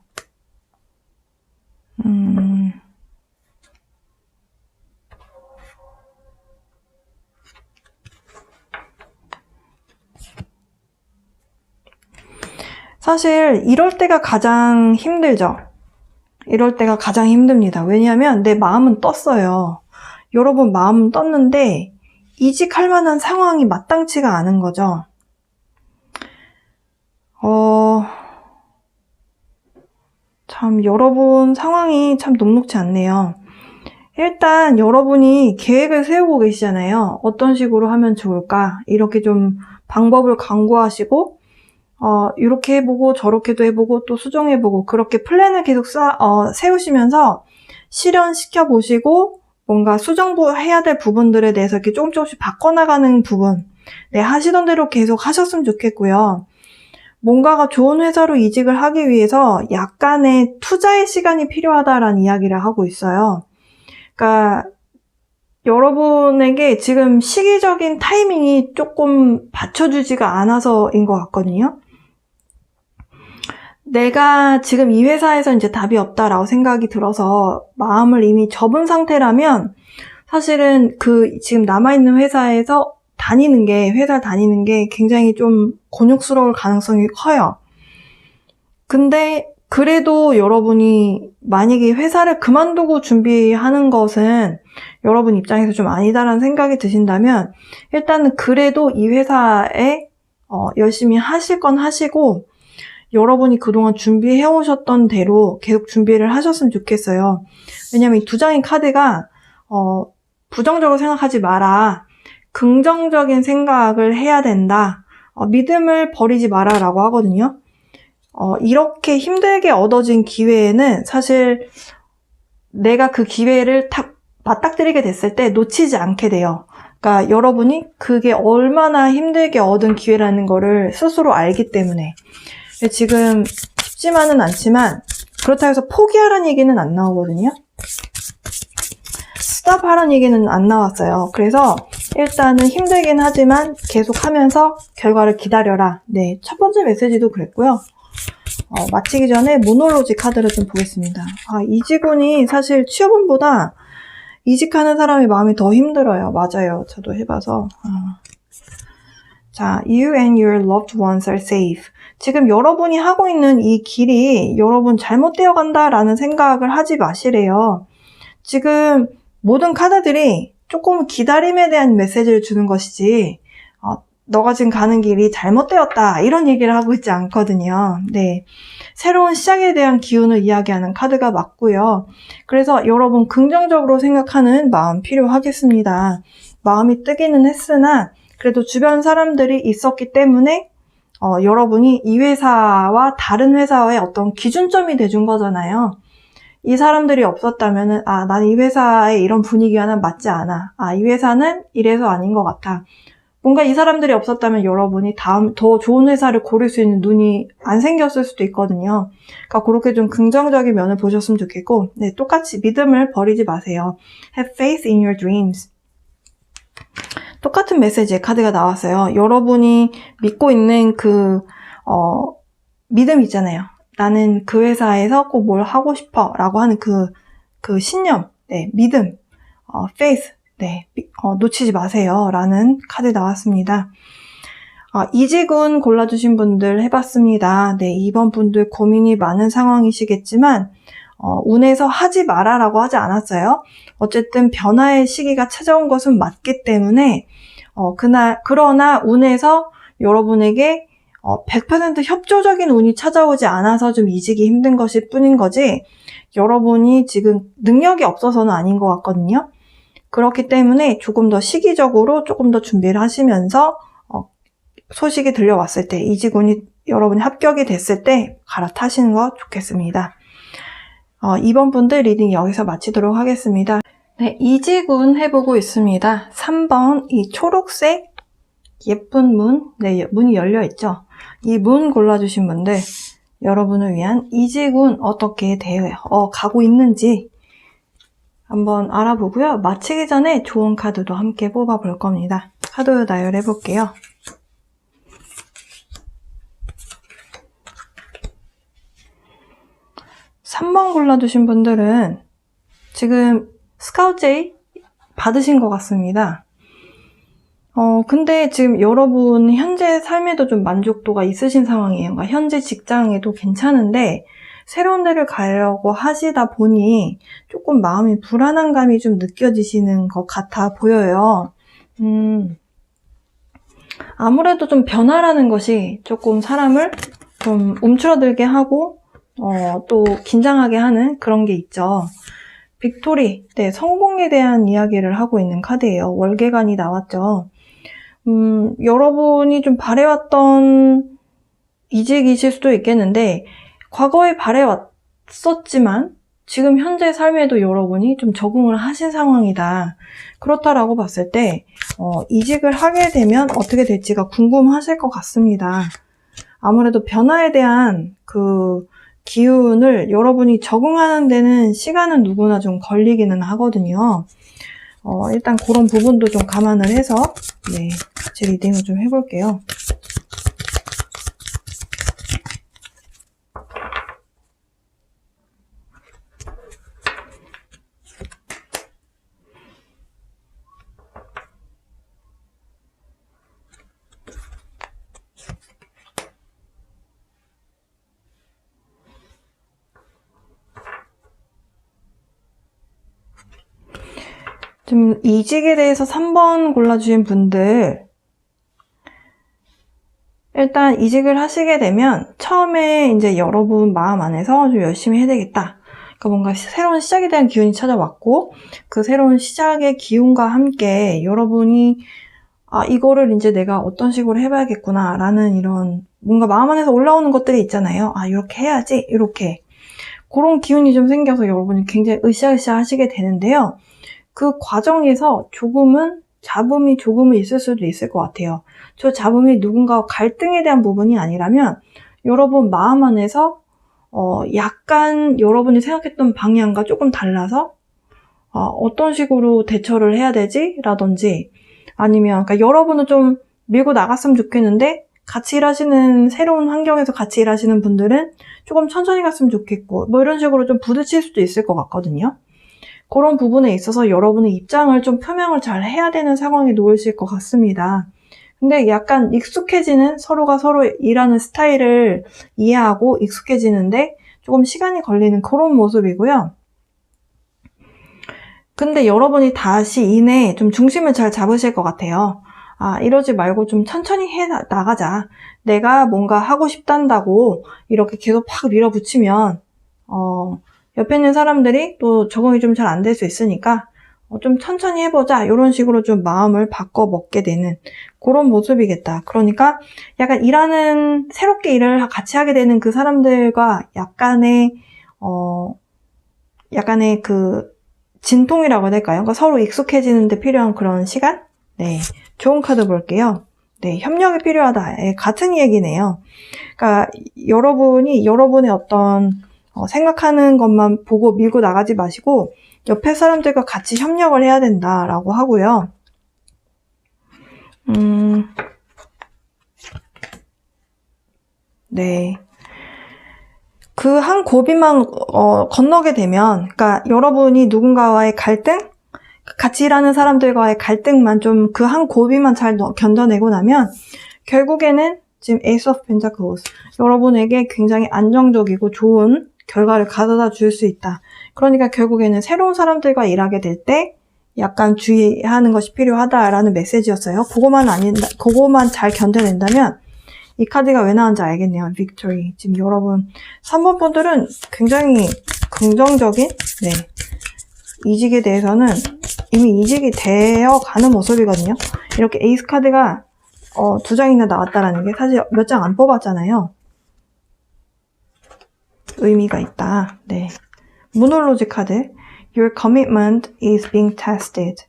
사실 이럴 때가 가장 힘들죠. 이럴 때가 가장 힘듭니다. 왜냐하면 내 마음은 떴어요. 여러분 마음은 떴는데 이직할 만한 상황이 마땅치가 않은 거죠. 참 여러분 상황이 참 녹록지 않네요. 일단 여러분이 계획을 세우고 계시잖아요. 어떤 식으로 하면 좋을까? 이렇게 좀 방법을 강구하시고 이렇게 해보고 저렇게도 해보고 또 수정해보고 그렇게 플랜을 계속 세우시면서 실현시켜 보시고 뭔가 수정해야 될 부분들에 대해서 이렇게 조금씩 바꿔나가는 부분 하시던 대로 계속 하셨으면 좋겠고요. 뭔가가 좋은 회사로 이직을 하기 위해서 약간의 투자의 시간이 필요하다라는 이야기를 하고 있어요. 그러니까 여러분에게 지금 시기적인 타이밍이 조금 받쳐주지가 않아서인 것 같거든요. 내가 지금 이 회사에서 이제 답이 없다라고 생각이 들어서 마음을 이미 접은 상태라면 사실은 지금 남아있는 회사를 다니는 게 굉장히 좀 곤욕스러울 가능성이 커요. 근데 그래도 여러분이 만약에 회사를 그만두고 준비하는 것은 여러분 입장에서 좀 아니다라는 생각이 드신다면 일단은 그래도 이 회사에 열심히 하실 건 하시고 여러분이 그동안 준비해 오셨던 대로 계속 준비를 하셨으면 좋겠어요. 왜냐면 이 두 장의 카드가 부정적으로 생각하지 마라. 긍정적인 생각을 해야 된다. 믿음을 버리지 마라 라고 하거든요. 이렇게 힘들게 얻어진 기회에는 사실 내가 그 기회를 맞닥뜨리게 됐을 때 놓치지 않게 돼요. 그러니까 여러분이 그게 얼마나 힘들게 얻은 기회라는 거를 스스로 알기 때문에 지금 쉽지만은 않지만 그렇다고 해서 포기하라는 얘기는 안 나오거든요. 스탑하라는 얘기는 안 나왔어요. 그래서 일단은 힘들긴 하지만 계속 하면서 결과를 기다려라. 네, 첫 번째 메시지도 그랬고요. 마치기 전에 모놀로지 카드를 좀 보겠습니다. 이직운이 사실 취업운보다 이직하는 사람의 마음이 더 힘들어요. 맞아요. 저도 해봐서. 자, you and your loved ones are safe. 지금 여러분이 하고 있는 이 길이 여러분 잘못되어 간다라는 생각을 하지 마시래요. 지금 모든 카드들이 조금 기다림에 대한 메시지를 주는 것이지 너가 지금 가는 길이 잘못되었다 이런 얘기를 하고 있지 않거든요. 네, 새로운 시작에 대한 기운을 이야기하는 카드가 맞고요. 그래서 여러분 긍정적으로 생각하는 마음 필요하겠습니다. 마음이 뜨기는 했으나 그래도 주변 사람들이 있었기 때문에 여러분이 이 회사와 다른 회사의 어떤 기준점이 돼준 거잖아요. 이 사람들이 없었다면은 난 이 회사의 이런 분위기와는 맞지 않아. 이 회사는 이래서 아닌 것 같아. 뭔가 이 사람들이 없었다면 여러분이 다음 더 좋은 회사를 고를 수 있는 눈이 안 생겼을 수도 있거든요. 그러니까 그렇게 좀 긍정적인 면을 보셨으면 좋겠고, 네, 똑같이 믿음을 버리지 마세요. Have faith in your dreams. 똑같은 메시지의 카드가 나왔어요. 여러분이 믿고 있는 믿음 있잖아요. 나는 그 회사에서 꼭 뭘 하고 싶어 라고 하는 그 신념, 네, 믿음, faith, 네, 놓치지 마세요 라는 카드 나왔습니다. 이직운 골라주신 분들 해봤습니다. 네, 이번 분들 고민이 많은 상황이시겠지만 운에서 하지 마라 라고 하지 않았어요. 어쨌든 변화의 시기가 찾아온 것은 맞기 때문에 그러나 운에서 여러분에게 100% 협조적인 운이 찾아오지 않아서 좀 이직이 힘든 것일 뿐인 거지 여러분이 지금 능력이 없어서는 아닌 것 같거든요. 그렇기 때문에 조금 더 시기적으로 조금 더 준비를 하시면서 소식이 들려왔을 때 이직운이 여러분이 합격이 됐을 때 갈아타시는 거 좋겠습니다. 이번 분들 리딩 여기서 마치도록 하겠습니다. 네, 이직운 해보고 있습니다. 3번 이 초록색 예쁜 문, 네, 문이 열려있죠. 이 문 골라주신 분들 여러분을 위한 이직운 어떻게 가고 있는지 한번 알아보고요. 마치기 전에 좋은 카드도 함께 뽑아볼 겁니다. 카드 나열해 볼게요. (3번) 골라주신 분들은 지금 스카우트 받으신 것 같습니다. 근데 지금 여러분 현재 삶에도 좀 만족도가 있으신 상황이에요. 그러니까 현재 직장에도 괜찮은데 새로운 데를 가려고 하시다 보니 조금 마음이 불안한 감이 좀 느껴지시는 것 같아 보여요. 아무래도 좀 변화라는 것이 조금 사람을 좀 움츠러들게 하고 또 긴장하게 하는 그런 게 있죠. 빅토리, 네, 성공에 대한 이야기를 하고 있는 카드예요. 월계관이 나왔죠. 여러분이 좀 바래왔던 이직이실 수도 있겠는데 과거에 바래왔었지만 지금 현재 삶에도 여러분이 좀 적응을 하신 상황이다. 그렇다라고 봤을 때 이직을 하게 되면 어떻게 될지가 궁금하실 것 같습니다. 아무래도 변화에 대한 그 기운을 여러분이 적응하는 데는 시간은 누구나 좀 걸리기는 하거든요. 일단 그런 부분도 좀 감안을 해서 네, 같이 리딩을 좀 해볼게요. 지금 이직에 대해서 3번 골라주신 분들 일단 이직을 하시게 되면 처음에 이제 여러분 마음 안에서 좀 열심히 해야 되겠다. 그러니까 뭔가 새로운 시작에 대한 기운이 찾아왔고 그 새로운 시작의 기운과 함께 여러분이 이거를 이제 내가 어떤 식으로 해봐야겠구나 라는 이런 뭔가 마음 안에서 올라오는 것들이 있잖아요. 이렇게 해야지 이렇게 그런 기운이 좀 생겨서 여러분이 굉장히 으쌰으쌰 하시게 되는데요. 그 과정에서 잡음이 조금은 있을 수도 있을 것 같아요. 저 잡음이 누군가와 갈등에 대한 부분이 아니라면 여러분 마음 안에서 약간 여러분이 생각했던 방향과 조금 달라서 어떤 식으로 대처를 해야 되지? 라든지 아니면 그러니까 여러분은 좀 밀고 나갔으면 좋겠는데 같이 일하시는 새로운 환경에서 같이 일하시는 분들은 조금 천천히 갔으면 좋겠고 뭐 이런 식으로 좀 부딪힐 수도 있을 것 같거든요. 그런 부분에 있어서 여러분의 입장을 좀 표명을 잘 해야 되는 상황에 놓이실 것 같습니다. 근데 약간 익숙해지는 서로가 서로 일하는 스타일을 이해하고 익숙해지는데 조금 시간이 걸리는 그런 모습이고요. 근데 여러분이 다시 이내 좀 중심을 잘 잡으실 것 같아요. 이러지 말고 좀 천천히 해 나가자. 내가 뭔가 하고 싶단다고 이렇게 계속 팍 밀어붙이면 옆에 있는 사람들이 또 적응이 좀 잘 안 될 수 있으니까 좀 천천히 해보자 이런 식으로 좀 마음을 바꿔 먹게 되는 그런 모습이겠다. 그러니까 약간 새롭게 일을 같이 하게 되는 그 사람들과 약간의 그 진통이라고 해야 될까요? 그러니까 서로 익숙해지는 데 필요한 그런 시간? 네, 좋은 카드 볼게요. 네, 협력이 필요하다. 같은 얘기네요. 그러니까 여러분이 여러분의 어떤 생각하는 것만 보고 밀고 나가지 마시고 옆에 사람들과 같이 협력을 해야 된다라고 하고요. 네. 그 한 고비만 건너게 되면 그러니까 여러분이 누군가와의 갈등? 같이 일하는 사람들과의 갈등만 좀 그 한 고비만 잘 견뎌내고 나면 결국에는 지금 에이스 오브 펜타클스 여러분에게 굉장히 안정적이고 좋은 결과를 가져다 줄 수 있다. 그러니까 결국에는 새로운 사람들과 일하게 될 때 약간 주의하는 것이 필요하다라는 메시지였어요. 그거만 잘 견뎌낸다면 이 카드가 왜 나왔는지 알겠네요. 빅토리. 지금 여러분 3번 분들은 굉장히 긍정적인 이직에 대해서는 이미 이직이 되어 가는 모습이거든요. 이렇게 에이스 카드가 2장이나 나왔다라는 게 사실 몇 장 안 뽑았잖아요. 의미가 있다. 네. 모놀로지 카드. Your commitment is being tested.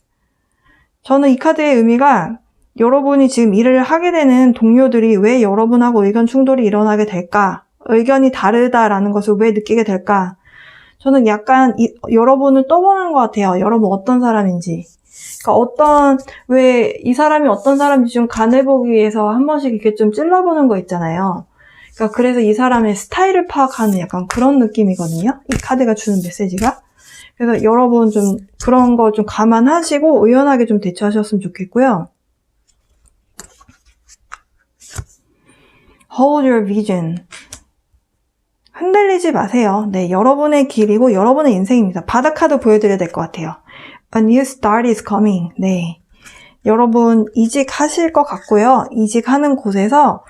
저는 이 카드의 의미가 여러분이 지금 일을 하게 되는 동료들이 왜 여러분하고 의견 충돌이 일어나게 될까? 의견이 다르다라는 것을 왜 느끼게 될까? 저는 약간 여러분을 떠보는 것 같아요. 여러분 어떤 사람인지. 그러니까 왜 이 사람이 어떤 사람인지 좀 간해보기 위해서 한 번씩 이렇게 좀 찔러보는 거 있잖아요. 그러니까 그래서 이 사람의 스타일을 파악하는 약간 그런 느낌이거든요. 이 카드가 주는 메시지가. 그래서 여러분 좀 그런 거 좀 감안하시고 의연하게 좀 대처하셨으면 좋겠고요. Hold your vision. 흔들리지 마세요. 네, 여러분의 길이고 여러분의 인생입니다. 바다 카드 보여드려야 될 것 같아요. A new start is coming. 네, 여러분 이직하실 것 같고요. 이직하는 곳에서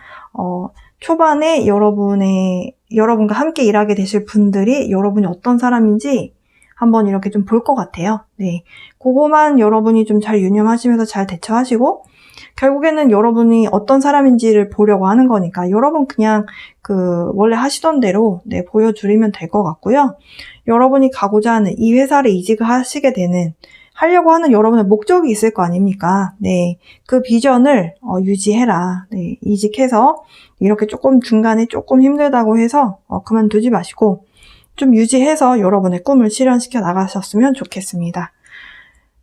초반에 여러분과 함께 일하게 되실 분들이 여러분이 어떤 사람인지 한번 이렇게 좀 볼 것 같아요. 네, 그거만 여러분이 좀 잘 유념하시면서 잘 대처하시고 결국에는 여러분이 어떤 사람인지를 보려고 하는 거니까 여러분 그냥 원래 하시던 대로 네, 보여드리면 될 것 같고요. 여러분이 가고자 하는 이 회사를 이직을 하려고 하는 여러분의 목적이 있을 거 아닙니까? 네, 그 비전을 유지해라. 네, 이직해서 이렇게 조금 중간에 조금 힘들다고 해서 그만두지 마시고 좀 유지해서 여러분의 꿈을 실현시켜 나가셨으면 좋겠습니다.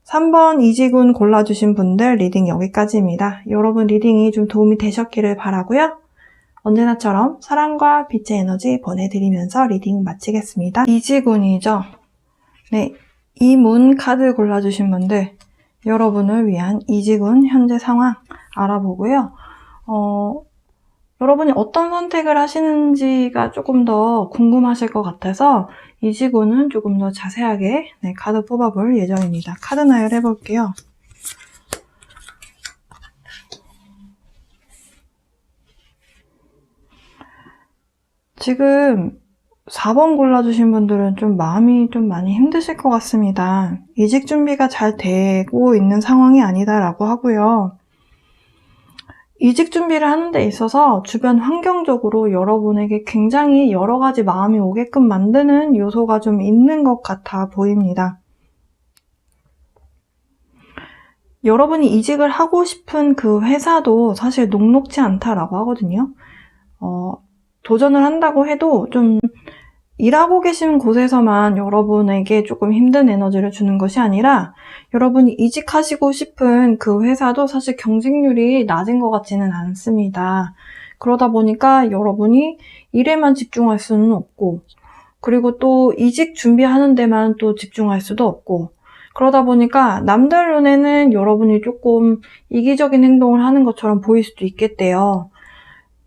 3번 이직운 골라주신 분들 리딩 여기까지입니다. 여러분 리딩이 좀 도움이 되셨기를 바라고요. 언제나처럼 사랑과 빛의 에너지 보내드리면서 리딩 마치겠습니다. 이직운이죠. 네, 이 문 카드 골라주신 분들 여러분을 위한 이직운 현재 상황 알아보고요. 여러분이 어떤 선택을 하시는지가 조금 더 궁금하실 것 같아서 이직운은 조금 더 자세하게 네, 카드 뽑아볼 예정입니다. 카드 나열 해볼게요. 지금 4번 골라주신 분들은 좀 마음이 좀 많이 힘드실 것 같습니다. 이직 준비가 잘 되고 있는 상황이 아니다라고 하고요. 이직 준비를 하는 데 있어서 주변 환경적으로 여러분에게 굉장히 여러 가지 마음이 오게끔 만드는 요소가 좀 있는 것 같아 보입니다. 여러분이 이직을 하고 싶은 그 회사도 사실 녹록지 않다라고 하거든요. 도전을 한다고 해도 좀 일하고 계신 곳에서만 여러분에게 조금 힘든 에너지를 주는 것이 아니라 여러분이 이직하시고 싶은 그 회사도 사실 경쟁률이 낮은 것 같지는 않습니다. 그러다 보니까 여러분이 일에만 집중할 수는 없고 그리고 또 이직 준비하는 데만 또 집중할 수도 없고 그러다 보니까 남들 눈에는 여러분이 조금 이기적인 행동을 하는 것처럼 보일 수도 있겠대요.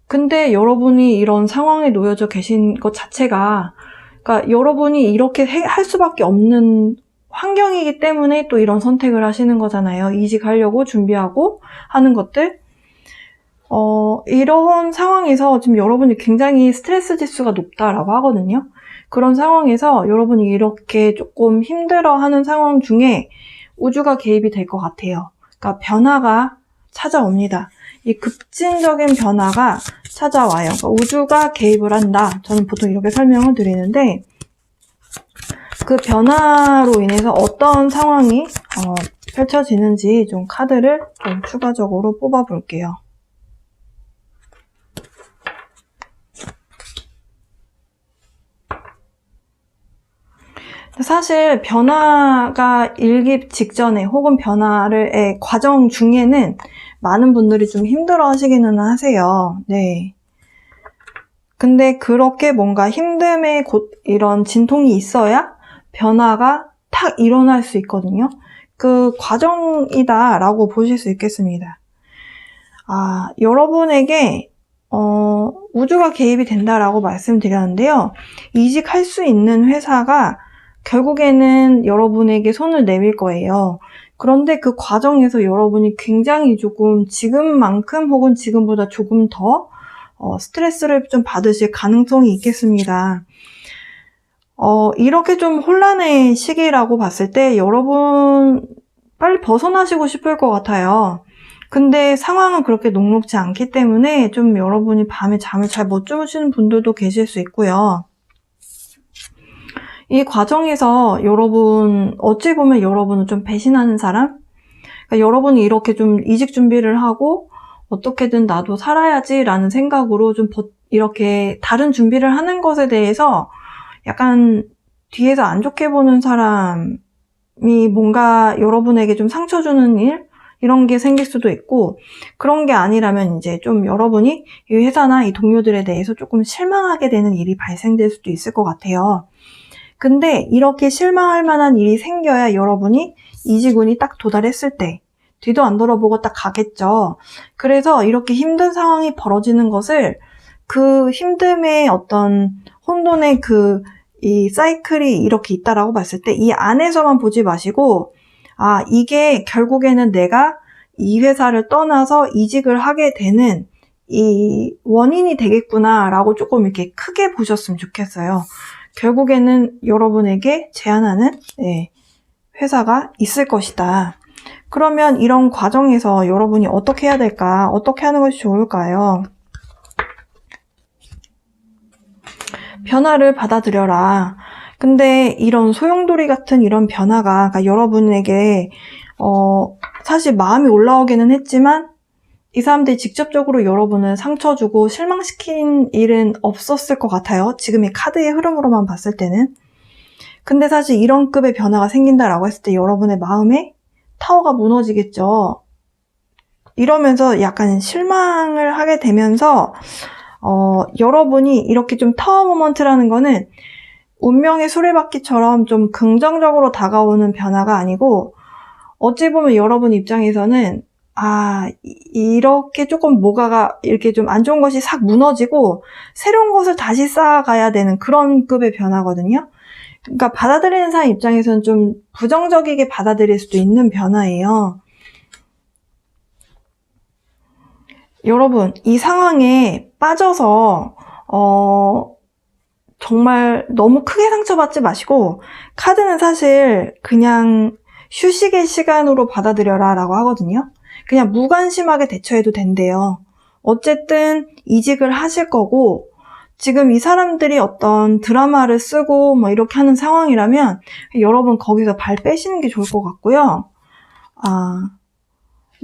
근데 여러분이 이런 상황에 놓여져 계신 것 자체가 그러니까 여러분이 이렇게 할 수밖에 없는 환경이기 때문에 또 이런 선택을 하시는 거잖아요. 이직하려고 준비하고 하는 것들. 이런 상황에서 지금 여러분이 굉장히 스트레스 지수가 높다라고 하거든요. 그런 상황에서 여러분이 이렇게 조금 힘들어하는 상황 중에 우주가 개입이 될 것 같아요. 그러니까 변화가 찾아옵니다. 이 급진적인 변화가 찾아와요. 그러니까 우주가 개입을 한다. 저는 보통 이렇게 설명을 드리는데 그 변화로 인해서 어떤 상황이 펼쳐지는지 좀 카드를 좀 추가적으로 뽑아 볼게요. 사실 변화가 일기 직전에 혹은 변화의 과정 중에는 많은 분들이 좀 힘들어 하시기는 하세요. 네. 근데 그렇게 뭔가 힘듦에 이런 진통이 있어야 변화가 탁 일어날 수 있거든요. 그 과정이다라고 보실 수 있겠습니다. 여러분에게 우주가 개입이 된다라고 말씀드렸는데요. 이직할 수 있는 회사가 결국에는 여러분에게 손을 내밀 거예요. 그런데 그 과정에서 여러분이 굉장히 조금 지금만큼 혹은 지금보다 조금 더 스트레스를 좀 받으실 가능성이 있겠습니다. 이렇게 좀 혼란의 시기라고 봤을 때 여러분 빨리 벗어나시고 싶을 것 같아요. 근데 상황은 그렇게 녹록지 않기 때문에 좀 여러분이 밤에 잠을 잘 못 주무시는 분들도 계실 수 있고요. 이 과정에서 어찌 보면 여러분은 좀 배신하는 사람? 그러니까 여러분이 이렇게 좀 이직 준비를 하고 어떻게든 나도 살아야지라는 생각으로 좀 이렇게 다른 준비를 하는 것에 대해서 약간 뒤에서 안 좋게 보는 사람이 뭔가 여러분에게 좀 상처 주는 일? 이런 게 생길 수도 있고, 그런 게 아니라면 이제 좀 여러분이 이 회사나 이 동료들에 대해서 조금 실망하게 되는 일이 발생될 수도 있을 것 같아요. 근데 이렇게 실망할 만한 일이 생겨야 여러분이 이직운이 딱 도달했을 때 뒤도 안 돌아보고 딱 가겠죠. 그래서 이렇게 힘든 상황이 벌어지는 것을 그 힘듦의 어떤 혼돈의 이 사이클이 이렇게 있다라고 봤을 때 이 안에서만 보지 마시고, 아, 이게 결국에는 내가 이 회사를 떠나서 이직을 하게 되는 이 원인이 되겠구나라고 조금 이렇게 크게 보셨으면 좋겠어요. 결국에는 여러분에게 제안하는 회사가 있을 것이다. 그러면 이런 과정에서 여러분이 어떻게 해야 될까? 어떻게 하는 것이 좋을까요? 변화를 받아들여라. 근데 이런 소용돌이 같은 이런 변화가 그러니까 여러분에게 사실 마음이 올라오기는 했지만 이 사람들이 직접적으로 여러분을 상처 주고 실망시킨 일은 없었을 것 같아요. 지금 이 카드의 흐름으로만 봤을 때는. 근데 사실 이런 급의 변화가 생긴다라고 했을 때 여러분의 마음에 타워가 무너지겠죠. 이러면서 약간 실망을 하게 되면서 여러분이 이렇게 좀 타워 모먼트라는 거는 운명의 수레바퀴처럼 좀 긍정적으로 다가오는 변화가 아니고, 어찌 보면 여러분 입장에서는 이렇게 조금 뭐가가 이렇게 좀 안 좋은 것이 싹 무너지고 새로운 것을 다시 쌓아가야 되는 그런 급의 변화거든요. 그러니까 받아들이는 사람 입장에서는 좀 부정적이게 받아들일 수도 있는 변화예요. 여러분, 이 상황에 빠져서 정말 너무 크게 상처받지 마시고, 카드는 사실 그냥 휴식의 시간으로 받아들여라 라고 하거든요. 그냥 무관심하게 대처해도 된대요. 어쨌든 이직을 하실 거고, 지금 이 사람들이 어떤 드라마를 쓰고 뭐 이렇게 하는 상황이라면 여러분 거기서 발 빼시는 게 좋을 것 같고요.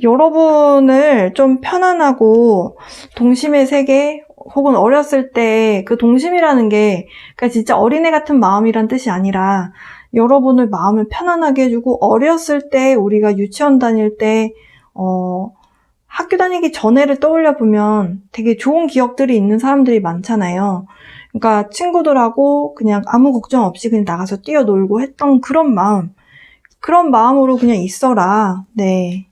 여러분을 좀 편안하고 동심의 세계, 혹은 어렸을 때 그 동심이라는 게 그러니까 진짜 어린애 같은 마음이란 뜻이 아니라 여러분을 마음을 편안하게 해주고, 어렸을 때 우리가 유치원 다닐 때 학교 다니기 전에를 떠올려 보면 되게 좋은 기억들이 있는 사람들이 많잖아요. 그러니까 친구들하고 그냥 아무 걱정 없이 그냥 나가서 뛰어놀고 했던 그런 마음으로 그냥 있어라. 네.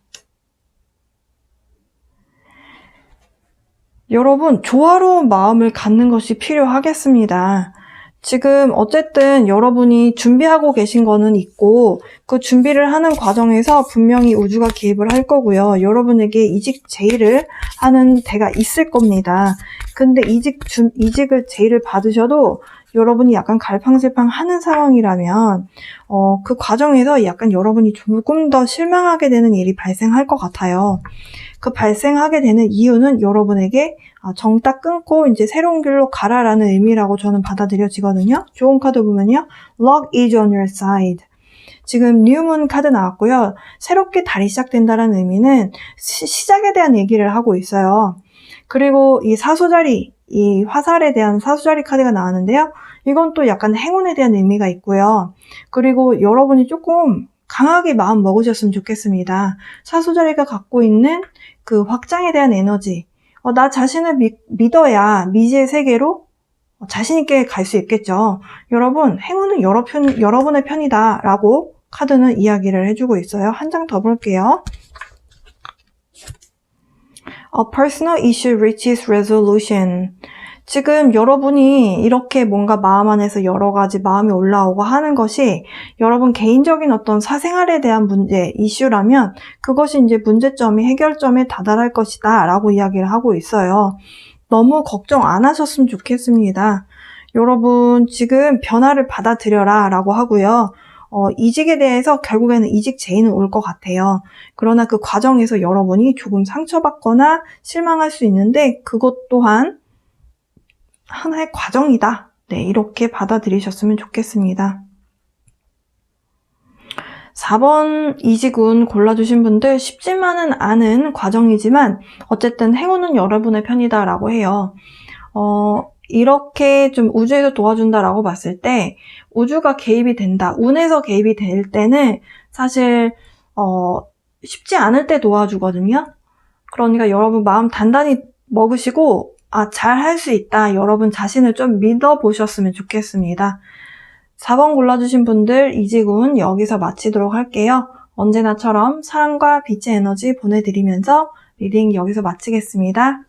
여러분, 조화로운 마음을 갖는 것이 필요하겠습니다. 지금 어쨌든 여러분이 준비하고 계신 거는 있고, 그 준비를 하는 과정에서 분명히 우주가 개입을 할 거고요. 여러분에게 이직 제의를 하는 데가 있을 겁니다. 근데 이직을 제의를 받으셔도 여러분이 약간 갈팡질팡 하는 상황이라면 그 과정에서 약간 여러분이 조금 더 실망하게 되는 일이 발생할 것 같아요. 그 발생하게 되는 이유는 여러분에게 정 딱 끊고 이제 새로운 길로 가라라는 의미라고 저는 받아들여지거든요. 좋은 카드 보면요. Luck is on your side. 지금 New Moon 카드 나왔고요. 새롭게 달이 시작된다는 의미는 시작에 대한 얘기를 하고 있어요. 그리고 이 사수자리, 이 화살에 대한 사수자리 카드가 나왔는데요. 이건 또 약간 행운에 대한 의미가 있고요. 그리고 여러분이 조금 강하게 마음 먹으셨으면 좋겠습니다. 사수자리가 갖고 있는 그 확장에 대한 에너지, 나 자신을 믿어야 미지의 세계로 자신있게 갈 수 있겠죠. 여러분, 행운은 여러분의 편이다 라고 카드는 이야기를 해주고 있어요. 한 장 더 볼게요. A personal issue reaches resolution. 지금 여러분이 이렇게 뭔가 마음 안에서 여러 가지 마음이 올라오고 하는 것이 여러분 개인적인 어떤 사생활에 대한 문제, 이슈라면 그것이 이제 문제점이 해결점에 다다를 것이다 라고 이야기를 하고 있어요. 너무 걱정 안 하셨으면 좋겠습니다. 여러분 지금 변화를 받아들여라 라고 하고요. 이직에 대해서 결국에는 이직 제의는 올 것 같아요. 그러나 그 과정에서 여러분이 조금 상처받거나 실망할 수 있는데 그것 또한 하나의 과정이다. 네, 이렇게 받아들이셨으면 좋겠습니다. 4번 이지군 골라주신 분들 쉽지만은 않은 과정이지만 어쨌든 행운은 여러분의 편이다라고 해요. 이렇게 좀 우주에서 도와준다라고 봤을 때 우주가 개입이 된다, 운에서 개입이 될 때는 사실 쉽지 않을 때 도와주거든요. 그러니까 여러분 마음 단단히 먹으시고 잘 할 수 있다, 여러분 자신을 좀 믿어보셨으면 좋겠습니다. 4번 골라주신 분들 이지군 여기서 마치도록 할게요. 언제나처럼 사랑과 빛의 에너지 보내드리면서 리딩 여기서 마치겠습니다.